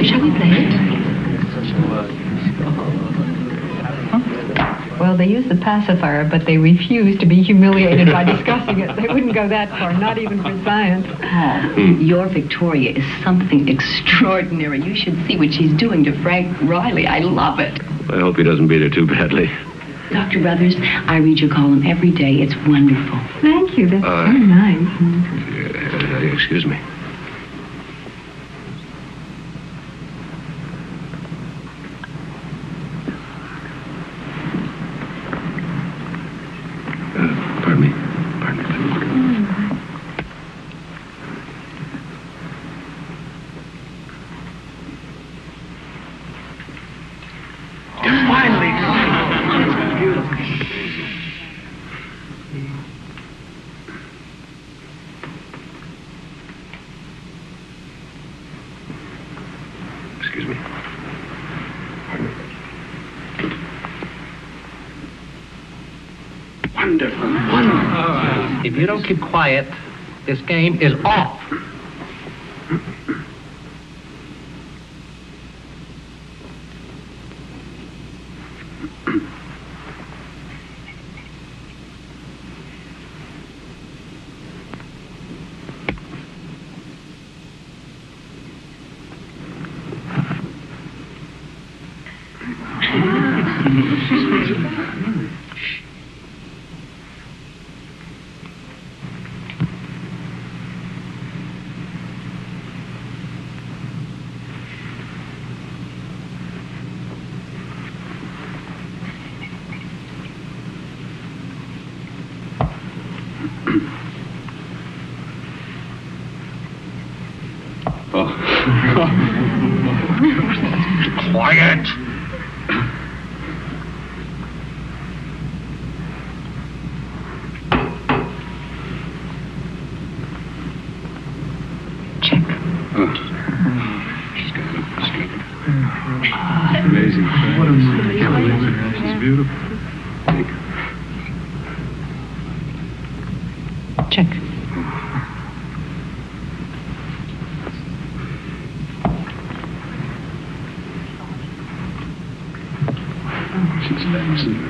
Shall we play it? Well, they use the pacifier, but they refuse to be humiliated by discussing it. They wouldn't go that far, not even for science. Your Victoria is something extraordinary. You should see what she's doing to Frank Riley. I love it. I hope he doesn't beat her too badly. Dr. Brothers, I read your column every day. It's wonderful. Thank you. That's very nice. Excuse me. Pardon me. Finally! Excuse me. Wonderful. If you don't keep quiet, this game is off. Oh. Quiet. Check. Amazing. What a movie. It's beautiful. Check. She's excellent.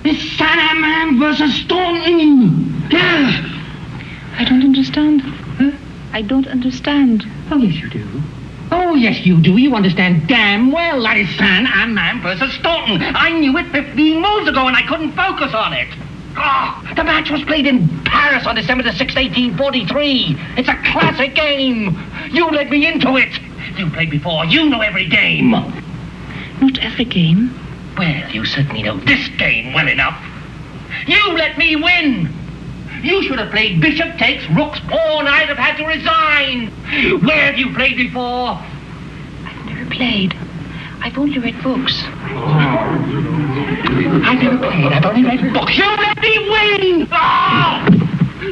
It's Sandman versus Staunton. I don't understand. Huh? I don't understand. Oh, yes, you do. Oh, yes, you do. You understand damn well that is Sandman versus Staunton. I knew it 15 moves ago, and I couldn't focus on it. Oh, the match was played in Paris on December the 6th, 1843. It's a classic game. You led me into it. You played before. You know every game. Not every game. Well, you certainly know this game well enough. You let me win. You should have played bishop takes rooks pawn. I'd have had to resign. Where have you played before? I've never played. I've only read books. I've never played. I've only read books. You let me win! Oh!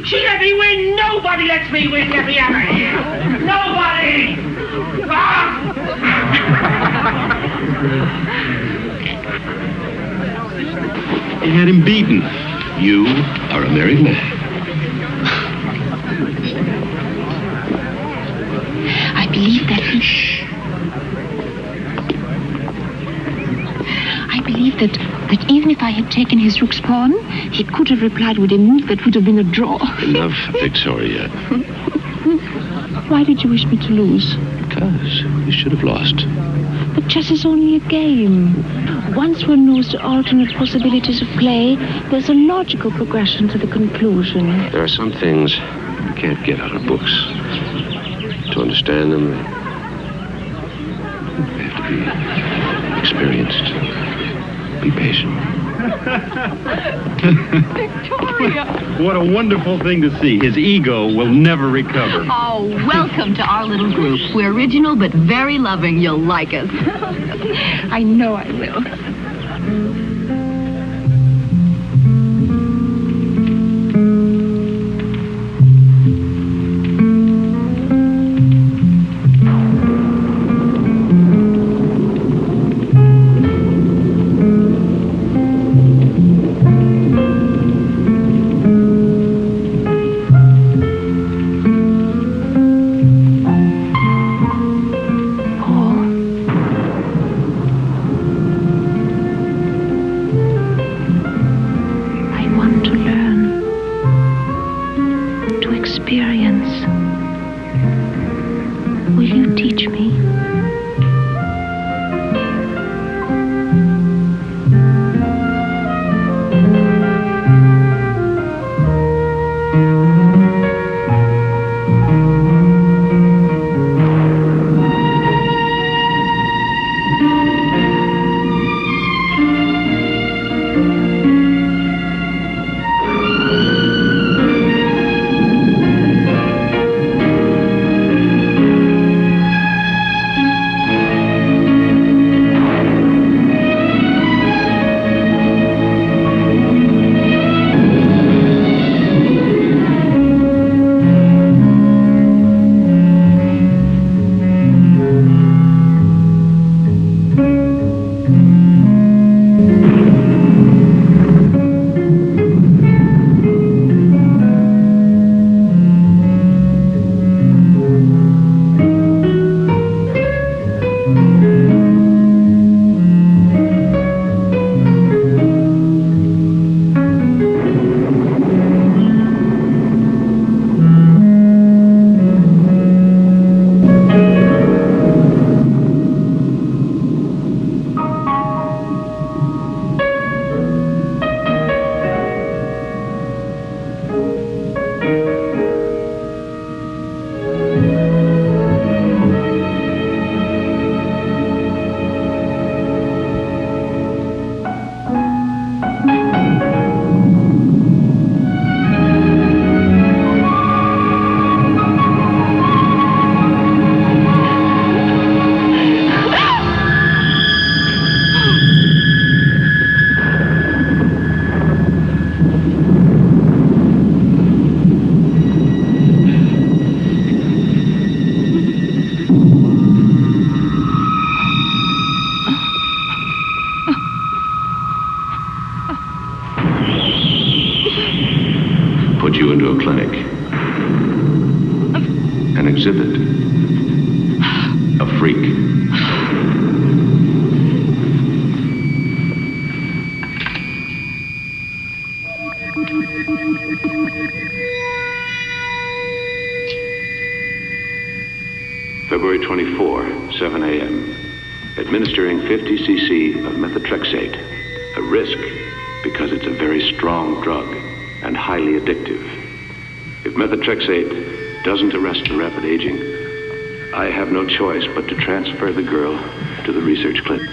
She let me win! Nobody lets me win! Let me have her here! Nobody! Ah! He had him beaten. You are a married man. I believe that I believe that even if I had taken his rook's pawn, he could have replied with a move that would have been a draw. Enough, Victoria. Why did you wish me to lose? Because you should have lost. But chess is only a game. Once one knows the alternate possibilities of play, there's a logical progression to the conclusion. There are some things you can't get out of books. To understand them, you have to be experienced. Be patient. Victoria! What a wonderful thing to see. His ego will never recover. Oh, welcome to our little group. We're original but very loving. You'll like us. I know I will. administering 50 cc of methotrexate, a risk because it's a very strong drug and highly addictive. If methotrexate doesn't arrest the rapid aging, I have no choice but to transfer the girl to the research clinic.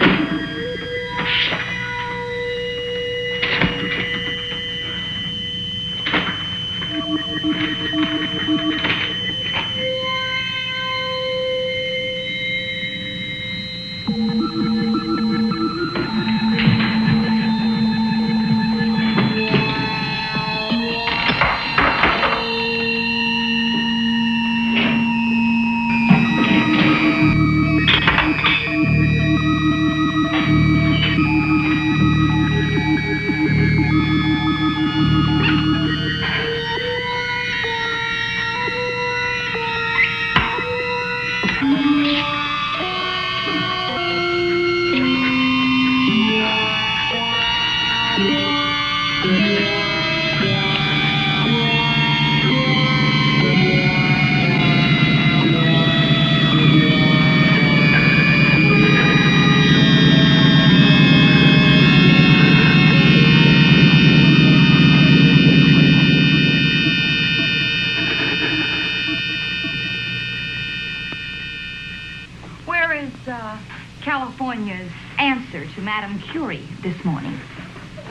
California's answer to Madame Curie this morning?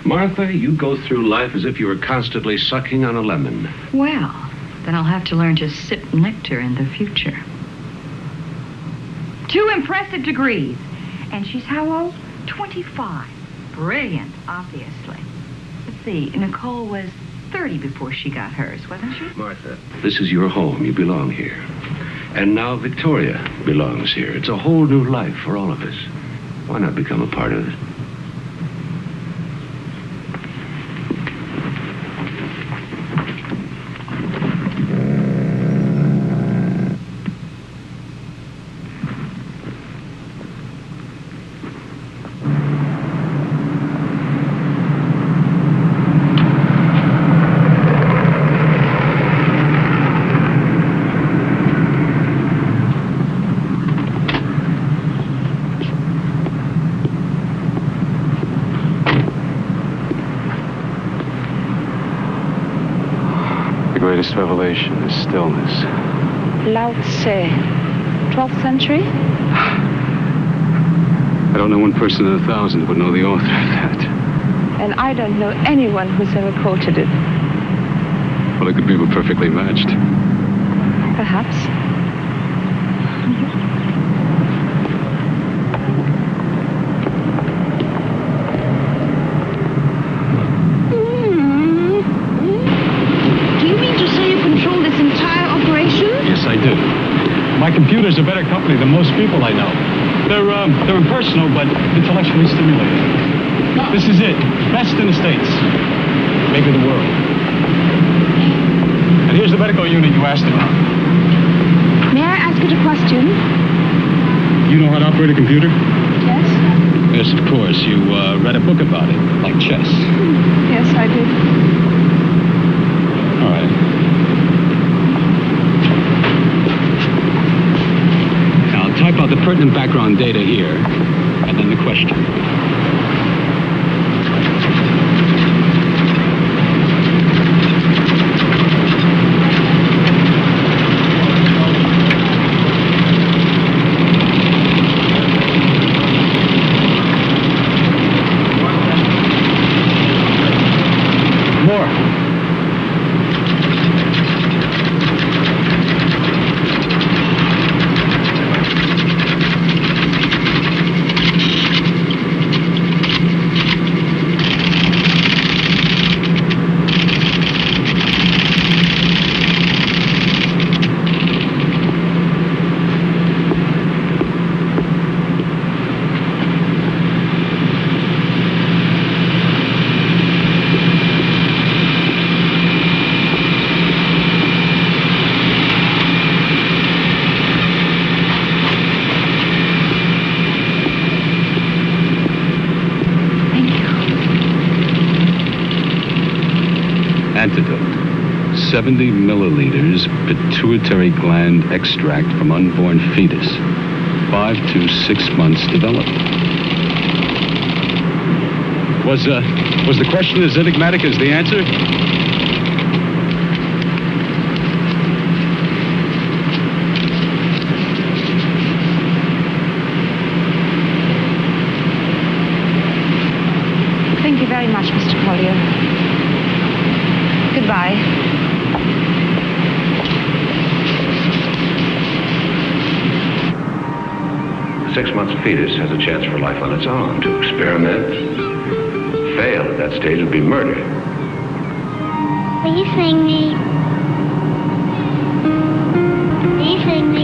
Martha, you go through life as if you were constantly sucking on a lemon. Well, then I'll have to learn to sip nectar in the future. 2 impressive degrees. And she's how old? 25. Brilliant, obviously. Let's see, Nicole was 30 before she got hers, wasn't she? Martha, this is your home. You belong here. And now Victoria belongs here. It's a whole new life for all of us. Why not become a part of it? The greatest revelation is stillness. Lao Tse, 12th century? I don't know one person in 1,000 who would know the author of that. And I don't know anyone who's ever quoted it. Well, it could be perfectly matched. Perhaps. Yes, I do. My computer's a better company than most people I know. They're impersonal, but intellectually stimulating. This is it. Best in the States. Maybe the world. And here's the medical unit you asked about. May I ask you a question? You know how to operate a computer? Yes. Yes, of course. You read a book about it, like chess. Yes, I did. All right. Type out the pertinent background data here, and then the question. More. Antidote. 70 milliliters pituitary gland extract from unborn fetus. 5 to 6 months development. Was the question as enigmatic as the answer? Thank you very much, Mr. Collier. Goodbye. 6-month fetus has a chance for life on its own. To experiment, fail at that stage would be murder. Will you sing me? Will you sing me?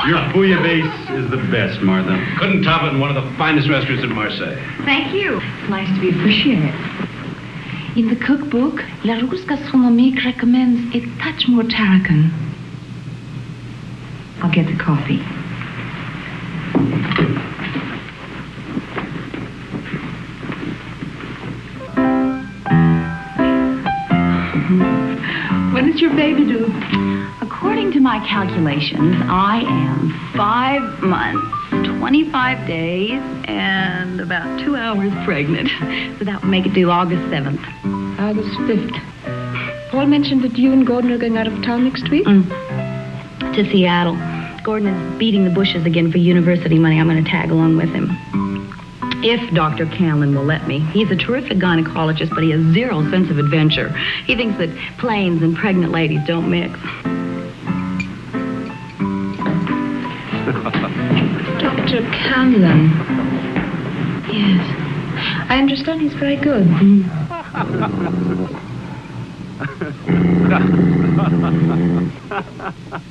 Your bouillabaisse is the best, Martha. Couldn't top it in one of the finest restaurants in Marseille. Thank you. It's nice to be appreciated. In the cookbook, La Rousse Gastronomique recommends a touch more tarragon. I'll get the coffee. What does your baby do? According to my calculations, I am 5 months, 25 days, and about 2 hours pregnant. So that would make it due August 7th. August 5th. Paul mentioned that you and Gordon are going out of town next week? To Seattle. Gordon is beating the bushes again for university money. I'm going to tag along with him. If Dr. Canlon will let me. He's a terrific gynecologist, but he has zero sense of adventure. He thinks that planes and pregnant ladies don't mix. Dr. Canlon. Yes. I understand he's very good.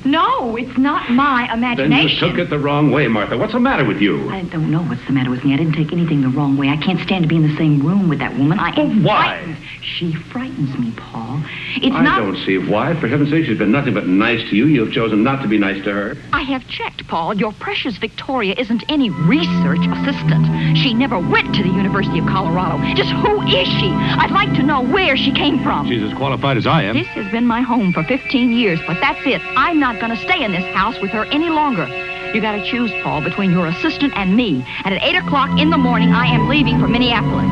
No, it's not my imagination. Then you took it the wrong way, Martha. What's the matter with you? I don't know what's the matter with me. I didn't take anything the wrong way. I can't stand to be in the same room with that woman. I am why? frightened. She frightens me, Paul. I don't see why. For heaven's sake, she's been nothing but nice to you. You've chosen not to be nice to her. I have checked, Paul. Your precious Victoria isn't any research assistant. She never went to the University of Colorado. Just who is she? I'd like to know where she came from. She's as qualified as I am. This has been my home for 15 years, but that's it. I'm not going to stay in this house with her any longer. You got to choose, Paul, between your assistant and me. And at 8 o'clock in the morning, I am leaving for Minneapolis.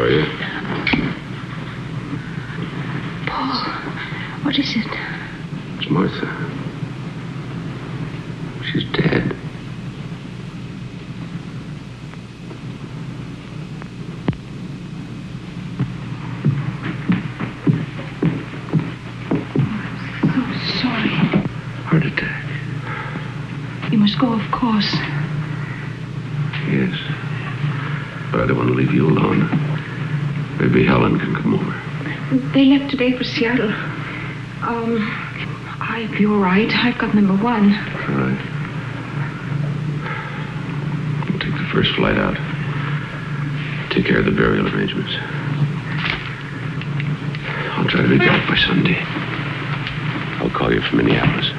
Victoria. Paul, what is it? It's Martha. She's dead. Heart attack. You must go, of course. Yes. But I don't want to leave you alone. Maybe Helen can come over. They left today for Seattle. I'll be all right. I've got number 1. All right. We'll take the first flight out. Take care of the burial arrangements. I'll try to be back by Sunday. I'll call you from Minneapolis.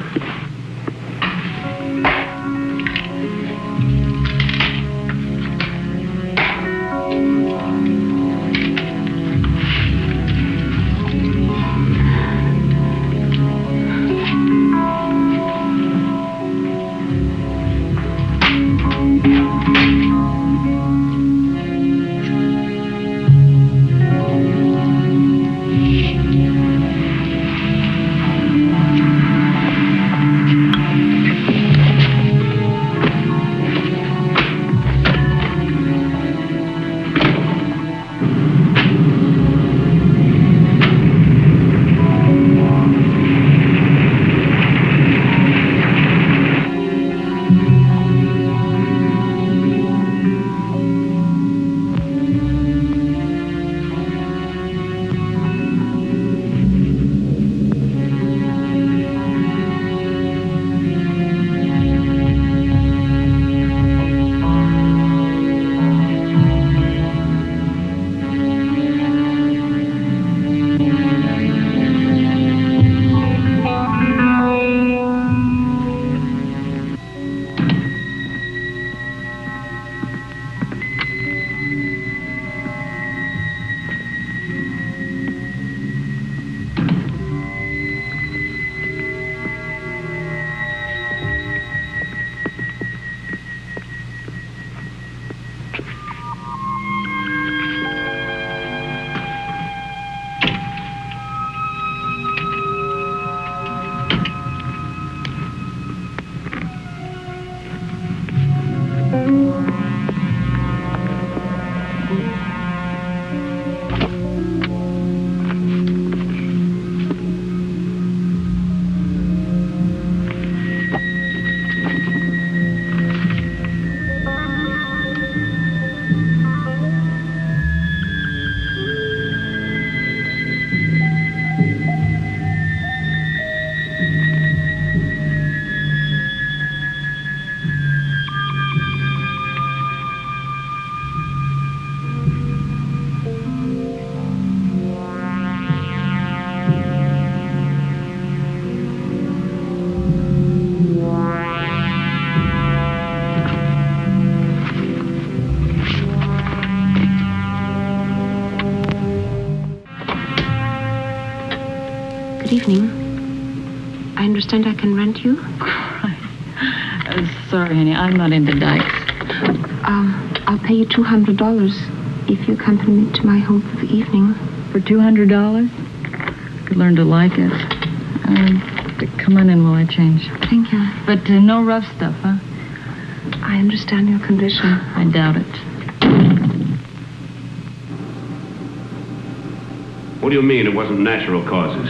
Evening. I understand I can rent you? Sorry, honey, I'm not into dykes. I'll pay you $200 if you accompany me to my home for the evening. For $200? Could learn to like it. Come on in while I change. Thank you. But no rough stuff, huh? I understand your condition. I doubt it. What do you mean it wasn't natural causes?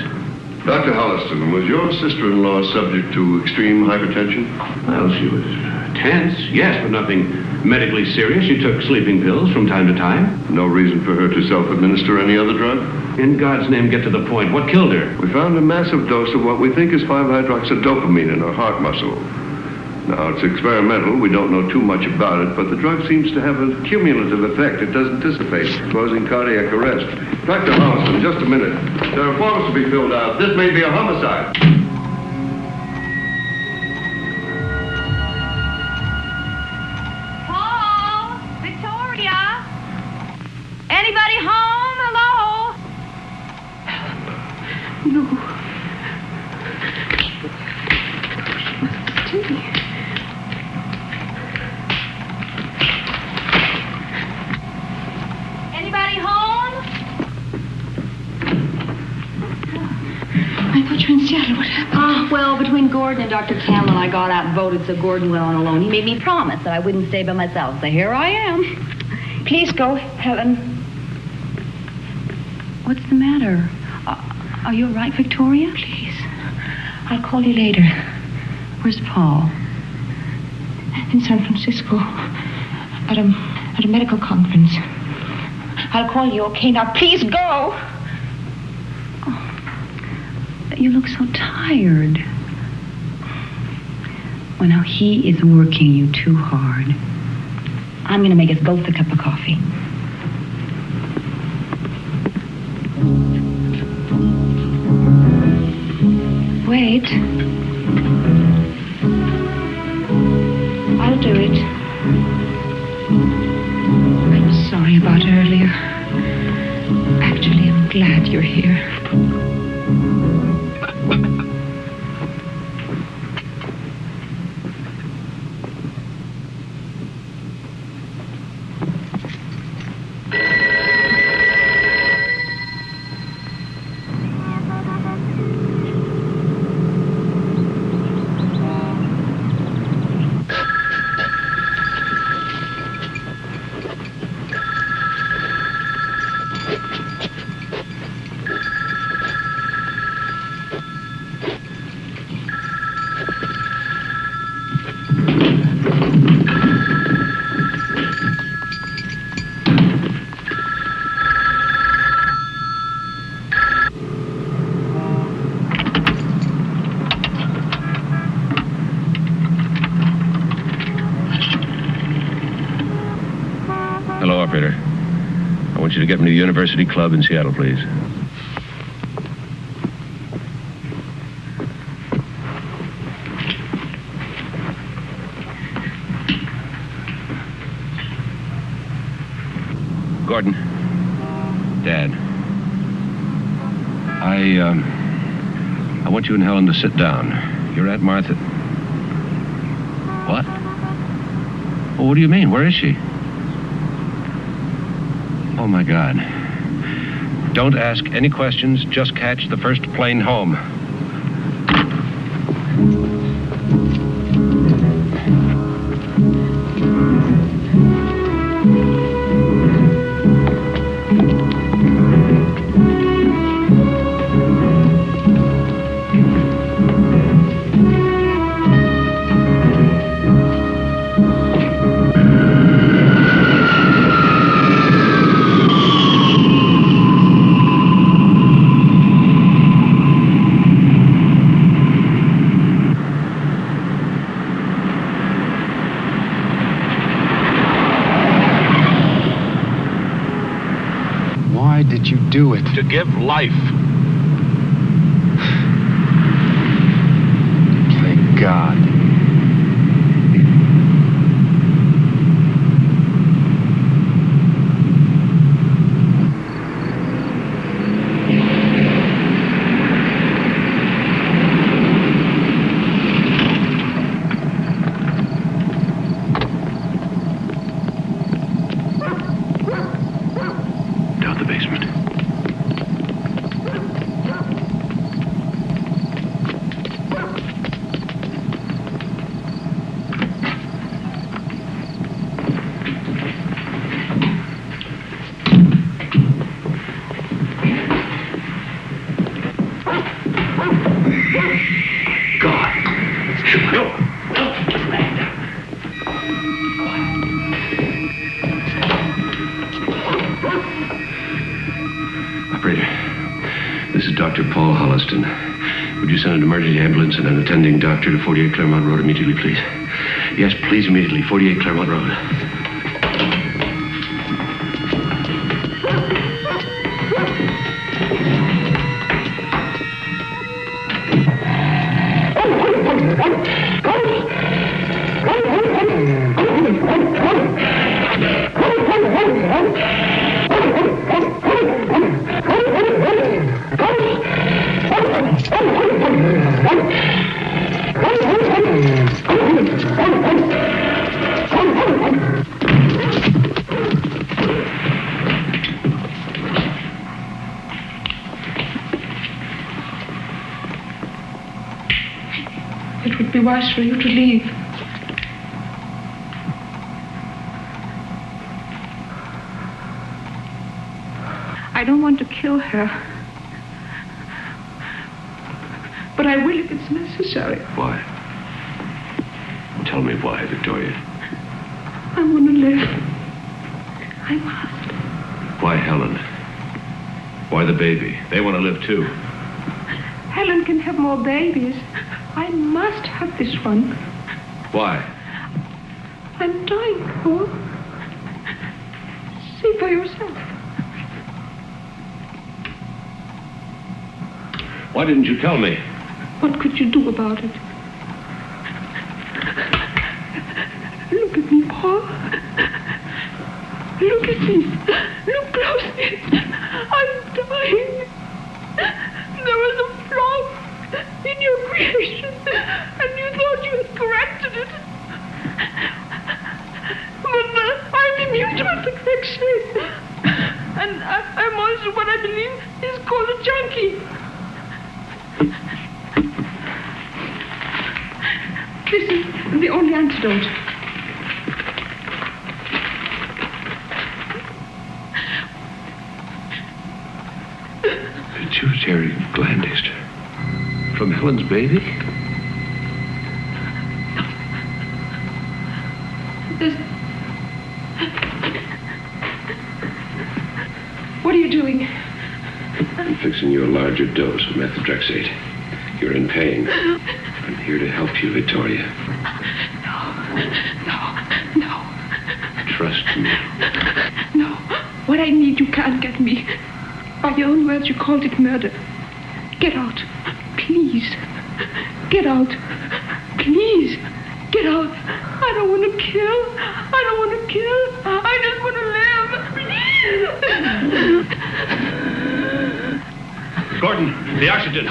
Dr. Holliston, was your sister-in-law subject to extreme hypertension? Well, she was tense, yes, but nothing medically serious. She took sleeping pills from time to time. No reason for her to self-administer any other drug? In God's name, get to the point. What killed her? We found a massive dose of what we think is 5-hydroxydopamine in her heart muscle. Now, it's experimental. We don't know too much about it, but the drug seems to have a cumulative effect. It doesn't dissipate, causing cardiac arrest. Dr. Holliston, just a minute. There are forms to be filled out. This may be a homicide. Paul! Victoria! Anybody home? Hello? No. Anybody home? Well, between Gordon and Dr. Cameron, I got outvoted, so Gordon went on alone. He made me promise that I wouldn't stay by myself, so here I am. Please go, Helen. What's the matter? Are you all right, Victoria? Please. I'll call you later. Where's Paul? In San Francisco. At a medical conference. I'll call you, okay? Now, please go. Oh, you look so tired. Well, now, he is working you too hard. I'm going to make us both a cup of coffee. Wait. I'll do it. I'm sorry about earlier. Actually, I'm glad you're here. Hello, operator. I want you to get me to the University Club in Seattle, please. Gordon. Dad. I want you and Helen to sit down. Your Aunt Martha... What? Well, what do you mean? Where is she? Oh, my God. Don't ask any questions. Just catch the first plane home. Why did you do it? To give life. Thank God. Down the basement. Operator, this is Dr. Paul Holliston. Would you send an emergency ambulance and an attending doctor to 48 Claremont Road immediately, please? Yes, please, immediately. 48 Claremont Road. wise for you to leave. I don't want to kill her. But I will if it's necessary. Why? Tell me why, Victoria. I want to live. I must. Why Helen? Why the baby? They want to live too. Helen can have more babies. I must have this one. Why? I'm dying, Paul. See for yourself. Why didn't you tell me? What could you do about it? Look at me, Paul. Look at me. Look closely. I'm dying. There was a flaw in your creation, and you thought you had corrected it. But I'm immune to imperfection. And I'm also what I believe is called a junkie. This is the only antidote. Pituitary gland extra. From Helen's baby? What are you doing? I'm fixing you a larger dose of methotrexate. You're in pain. I'm here to help you, Victoria. No. Trust me. No. What I need, you can't get me. By your own words, you called it murder. Get out. Please. Get out. Please. Get out. I don't want to kill. I don't want to kill. I just want to live. Please. Gordon, the oxygen.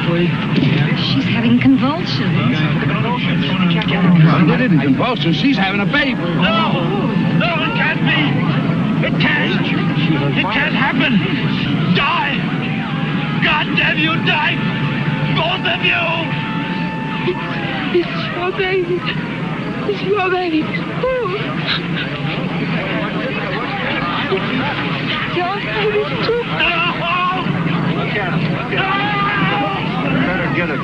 please? She's having convulsions. It isn't convulsions. She's having a baby. No, it can't be. It can't. It can't happen. Die. God damn you, die. Both of you. It's your baby. It's your baby. Your baby too. No! Better get it.